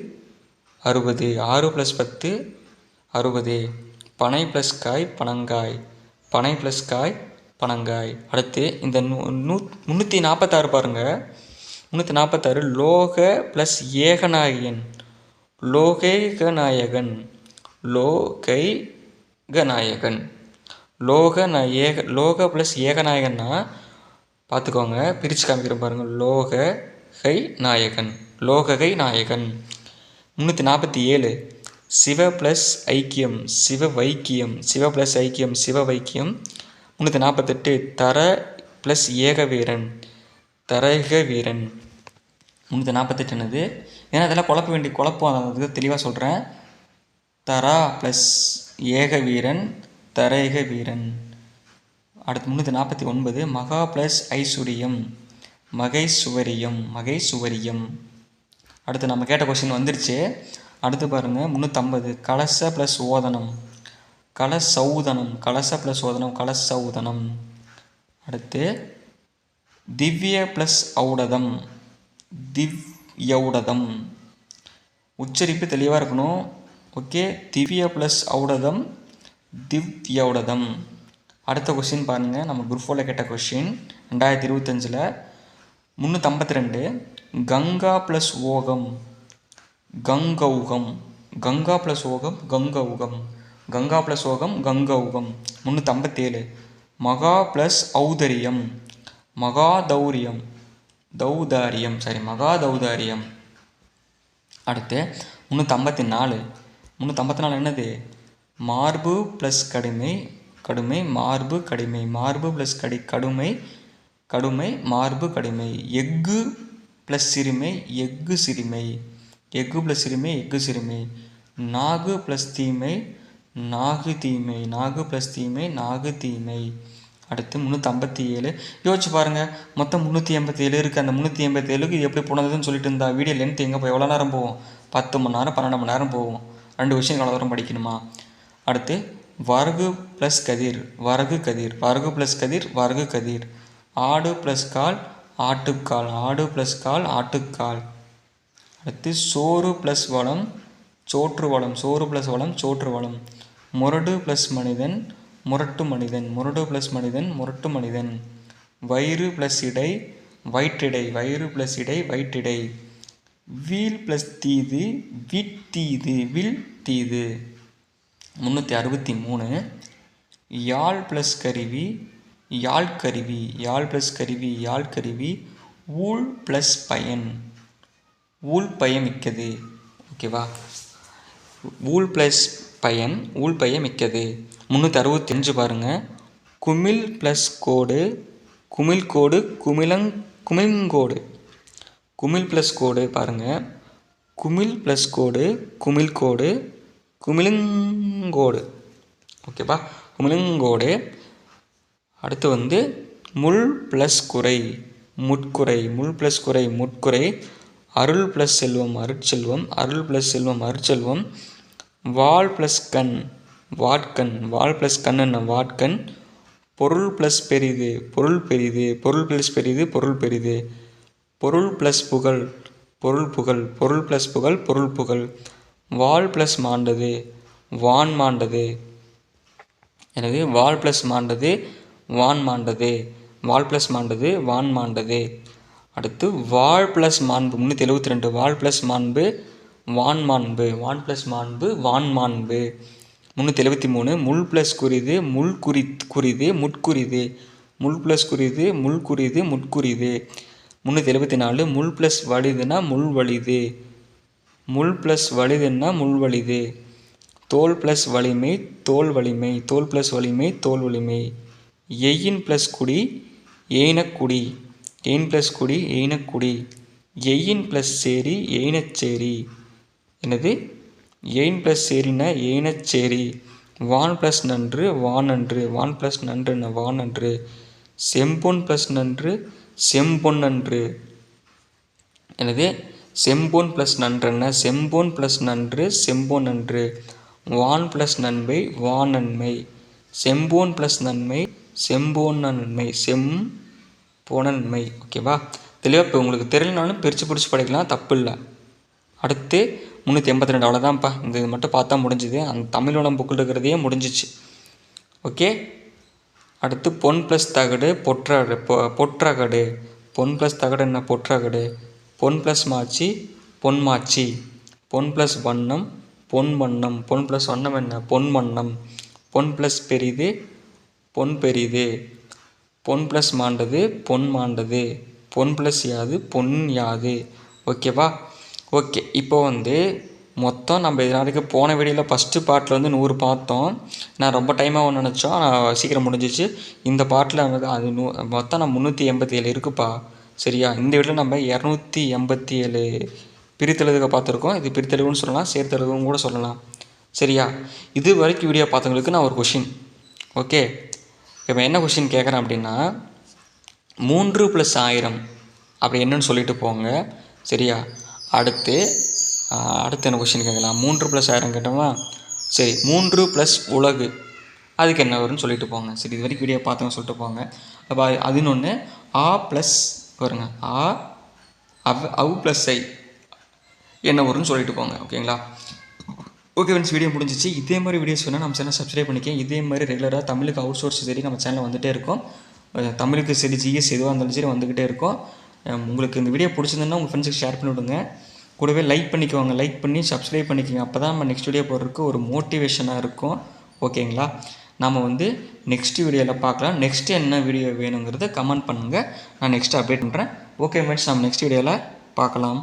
60. 6 + 10 60. பனை ப்ளஸ் காய் பனங்காய். பனை ப்ளஸ் காய் பனங்காய். அடுத்து இந்த 346 பாருங்கள். 346 லோக ப்ளஸ் ஏகநாயகன். லோகைகநாயகன். லோகைகநாயகன். லோக ப்ளஸ் ஏகநாயகன்னா பார்த்துக்கோங்க, பிரித்து காமிக்கிறேன் பாருங்கள். லோககை நாயகன். லோககை நாயகன். 347 சிவ ப்ளஸ் ஐக்கியம் சிவ வைக்கியம். சிவ ப்ளஸ் ஐக்கியம் சிவ வைக்கியம். 348 தர ப்ளஸ் ஏகவீரன். தரக வீரன். 348 என்னது? ஏன்னா அதெல்லாம் குழப்பம் அதுக்கு தெளிவாக சொல்கிறேன். தரா ப்ளஸ் ஏக வீரன் தரேக வீரன். அடுத்து 349 மகா ப்ளஸ் ஐஸ்வர்யம் மகைசுவரியம். மகைசுவரியம். அடுத்து நம்ம கேட்ட கொஸ்டின் வந்துருச்சு. அடுத்து பாருங்கள் 350 கலச ப்ளஸ் ஓதனம் கலசௌதனம். கலச ப்ளஸ் ஓதனம் கலசௌதனம். அடுத்து திவ்ய ப்ளஸ் ஔடதம் திவ்யௌடதம். உச்சரிப்பு தெளிவாக இருக்கணும். ஓகே, திவ்ய ப்ளஸ் ஔடதம் திவ்யௌடதம். அடுத்த கொஸ்டின் பாருங்கள், நம்ம குரூப் 4ல் கேட்ட கொஸ்டின் 2025 352 கங்கா ப்ளஸ் ஓகம் கங்கௌகம். கங்கா ப்ளஸ் ஓகம் கங்கௌகம். கங்கா ப்ளஸ் ஓகம் கங்கௌகம். 357 மகா ப்ளஸ் ஔதரியம் மகாதௌரியம் தௌதாரியம். மகாதௌதாரியம். அடுத்து 354 என்னது? மார்பு ப்ளஸ் கடுமை கடுமை மார்பு கடுமை. மார்பு ப்ளஸ் கடுமை கடுமை மார்பு கடுமை. எஃகு ப்ளஸ் சிறுமை எஃகு சிறுமை. எஃகு ப்ளஸ் சிறுமை எஃகு சிறுமை. நாகு ப்ளஸ் தீமை நாகு தீமை. நாகு ப்ளஸ் தீமை நாகு தீமை. அடுத்து 357 யோசிச்சு பாருங்கள். மொத்தம் 387 இருக்குது. அந்த 387க்கு எப்படி போனதுன்னு சொல்லிட்டு இருந்தா வீடியோ லென்த் எங்கே போய் எவ்வளோ நேரம் போகும்? 10 மணி நேரம் 12 மணி நேரம் போகும். 2 விஷயம் எவ்வளோ தூரம் படிக்கணுமா? அடுத்து வரகு ப்ளஸ் கதிர் வரகு கதிர். வரகு ப்ளஸ் கதிர் வரகு கதிர். ஆடு ப்ளஸ் கால் ஆட்டுக்கால். ஆடு ப்ளஸ் கால் ஆட்டுக்கால். அடுத்து சோறு ப்ளஸ் வளம் சோற்று வளம். சோறு ப்ளஸ் வளம் சோற்று வளம். முரடு ப்ளஸ் மனிதன் முரட்டு மனிதன். முரடு ப்ளஸ் மனிதன் முரட்டு மனிதன். வயிறு ப்ளஸ் இடை வயிற்றிடை. வயிறு ப்ளஸ் இடை வயிற்றிடை. வீல் ப்ளஸ் தீது வித்தீது வில் தீது. 363 யாழ் ப்ளஸ் கருவி யாழ்கருவி. யாழ் ப்ளஸ் கருவி யாழ்கருவி. ஊழ் ப்ளஸ் பயன் ஊழ் பயமிக்கது. ஓகேவா? ஊழ் ப்ளஸ் பயன் ஊழ் பயமிக்கது. 365 பாருங்கள். குமிழ் ப்ளஸ் கோடு குமிழ்கோடு குமிழ்கோடு. குமிழ் ப்ளஸ் கோடு பாருங்கள். குமிழ் ப்ளஸ் கோடு குமிழ்கோடு குமிழ்கோடு. ஓகேவா? குமிழ்கோடு. அடுத்து முள் ப்ளஸ் குறை முட்குறை. முள் ப்ளஸ் குறை முட்குறை. அருள் ப்ளஸ் செல்வம் அருட்செல்வம். அருள் ப்ளஸ் செல்வம் அருட்செல்வம். வாள் ப்ளஸ் கண் வாட்கண். வாள் ப்ளஸ் கண் என்ன வாட்கண். பொருள் ப்ளஸ் பெரிது பொருள் பெரிது. பொருள் ப்ளஸ் பெரிது பொருள் பெரிது. பொருள் ப்ளஸ் புகழ் பொருள் புகழ். பொருள் ப்ளஸ் புகழ் பொருள் புகழ். வாள் ப்ளஸ் மாண்டது வான் மாண்டது. எனவே வாள் ப்ளஸ் மாண்டது வான் மாண்டது. வாள் ப்ளஸ் மாண்டது வான் மாண்டது. அடுத்து வாழ் ப்ளஸ் மாண்பு 372 வாழ் ப்ளஸ் மாண்பு வான் மாண்பு. வான் ப்ளஸ் மாண்பு வான் மாண்பு. 373 முள் ப்ளஸ் குறிது முள் குறிது முட்குறிது. முள் ப்ளஸ் குறிது முள் குறிது முட்குறிது. 374 முள் ப்ளஸ் வலிதுன்னா முள் வலிது. முள் ப்ளஸ் வலிதுன்னா முள் வலிது. தோல் ப்ளஸ் வலிமை தோல் வலிமை. தோல் ப்ளஸ் வலிமை தோல் வலிமை. எயின் ப்ளஸ் குடி ஏனக்குடி. எயின் ப்ளஸ் குடி ஏனக்குடி. எயின் ப்ளஸ் சேரி ஏனச்சேரி. என்னது? எயின் ப்ளஸ் சேரினா ஏனச்சேரி. வான் ப்ளஸ் நன்று வானன்று. வான் ப்ளஸ் நன்றுன்னா வானன்று. செம்பொன் ப்ளஸ் நன்று செம்பொன்னன்று. என்னது? செம்பொன் ப்ளஸ் நன்றென்ன செம்பொன் ப்ளஸ் நன்று செம்பொன்னன்று. வான் ப்ளஸ் நன்மை வானன்மை. செம்போன் ப்ளஸ் நன்மை, செம்போன் நன்மை, போன நன்மை. ஓகேவா? தெளிவாக இப்போ உங்களுக்கு தெரியலனாலும் பிரித்து படிக்கலாம், தப்பு இல்லை. அடுத்து 382 அவ்வளோதான்ப்பா. இந்த இது மட்டும் பார்த்தா முடிஞ்சுது. அந்த தமிழோட புக்கில் இருக்கிறதே முடிஞ்சிச்சு. ஓகே. அடுத்து பொன் ப்ளஸ் தகடு பொற்றகடு. பொன் ப்ளஸ் தகடு என்ன? பொற்றகடு. பொன் ப்ளஸ் மாச்சி பொன்மாச்சி. பொன் ப்ளஸ் வண்ணம் பொன் வண்ணம். பொன் ப்ளஸ் வண்ணம் என்ன? பொன் வண்ணம். பொன் ப்ளஸ் பெரிது பொன் பெரிது. பொன் ப்ளஸ் மாண்டது பொன் மாண்டது. பொன் ப்ளஸ் யாது பொன் யாது. ஓகேவா? ஓகே. இப்போ மொத்தம் நம்ம இதனால போன வீடியோவில் ஃபஸ்ட்டு பார்ட்டில் 100 பார்த்தோம். நான் ரொம்ப டைமாக ஒன்று நினச்சோம், நான் சீக்கிரம் முடிஞ்சிச்சு. இந்த பார்ட்டில் அது மொத்தம் நான் 387 இருக்குப்பா. சரியா? இந்த வீடியோவில் நம்ம 287 பிரித்தெழுதுக பார்த்துருக்கோம். இது பிரித்தெழுவுன்னு சொல்லலாம், சேர்த்தெழுதுன்னு கூட சொல்லலாம். சரியா? இது வரைக்கும் வீடியோ பார்த்தவங்களுக்கு நான் ஒரு கொஷின். ஓகே. இப்போ என்ன கொஷின் கேட்குறேன் அப்படின்னா, 3 + 1000 அப்படி என்னன்னு சொல்லிட்டு போங்க. சரியா? அடுத்து என்ன கொஷின் கேட்கலாம்? 3 + 1000 கேட்டோமா? சரி, 3 + உலகு அதுக்கு என்ன வரும்னு சொல்லிட்டு போங்க. சரி, இது வரைக்கும் வீடியோ பார்த்தவங்க சொல்லிட்டு போங்க. அப்போ அது இன்னொன்று ஆ ப்ளஸ் வருங்க, அவ் ப்ளஸ் ஐ என்ன வரும்னு சொல்லிட்டு போங்க. ஓகேங்களா? ஓகே ஃப்ரெண்ட்ஸ், வீடியோ முடிஞ்சிச்சு. இதே மாதிரி வீடியோஸ் வேணால் நம்ம சேனல் சப்ஸ்கிரைப் பண்ணிக்கேன். இதே மாதிரி ரெகுலராக தமிழுக்கு அவுட் சோர்ஸ் சரி நம்ம சேனலில் வந்துகிட்டே இருக்கும். தமிழுக்கு சரி ஜிஎஸ் எதுவாக இருந்தாலும் சரி வந்துக்கிட்டே இருக்கும். உங்களுக்கு இந்த வீடியோ பிடிச்சிருந்ததுன்னா உங்கள் ஃப்ரெண்ட்ஸுக்கு ஷேர் பண்ணி விடுங்க. கூடவே லைக் பண்ணிக்குவாங்க, லைக் பண்ணி சப்ஸ்கிரைப் பண்ணிக்கோங்க. அப்போ தான் நம்ம நெக்ஸ்ட் வீடியோ போடுறதுக்கு ஒரு மோட்டிவேஷனாக இருக்கும். ஓகேங்களா? நம்ம நெக்ஸ்ட் வீடியோவில் பார்க்கலாம். நெக்ஸ்ட்டு என்ன வீடியோ வேணுங்கிறத கமெண்ட் பண்ணுங்கள், நான் நெக்ஸ்ட்டு அப்டேட் பண்ணுறேன். ஓகே ஃப்ரெண்ட்ஸ், நம்ம நெக்ஸ்ட் வீடியோவில் பார்க்கலாம்.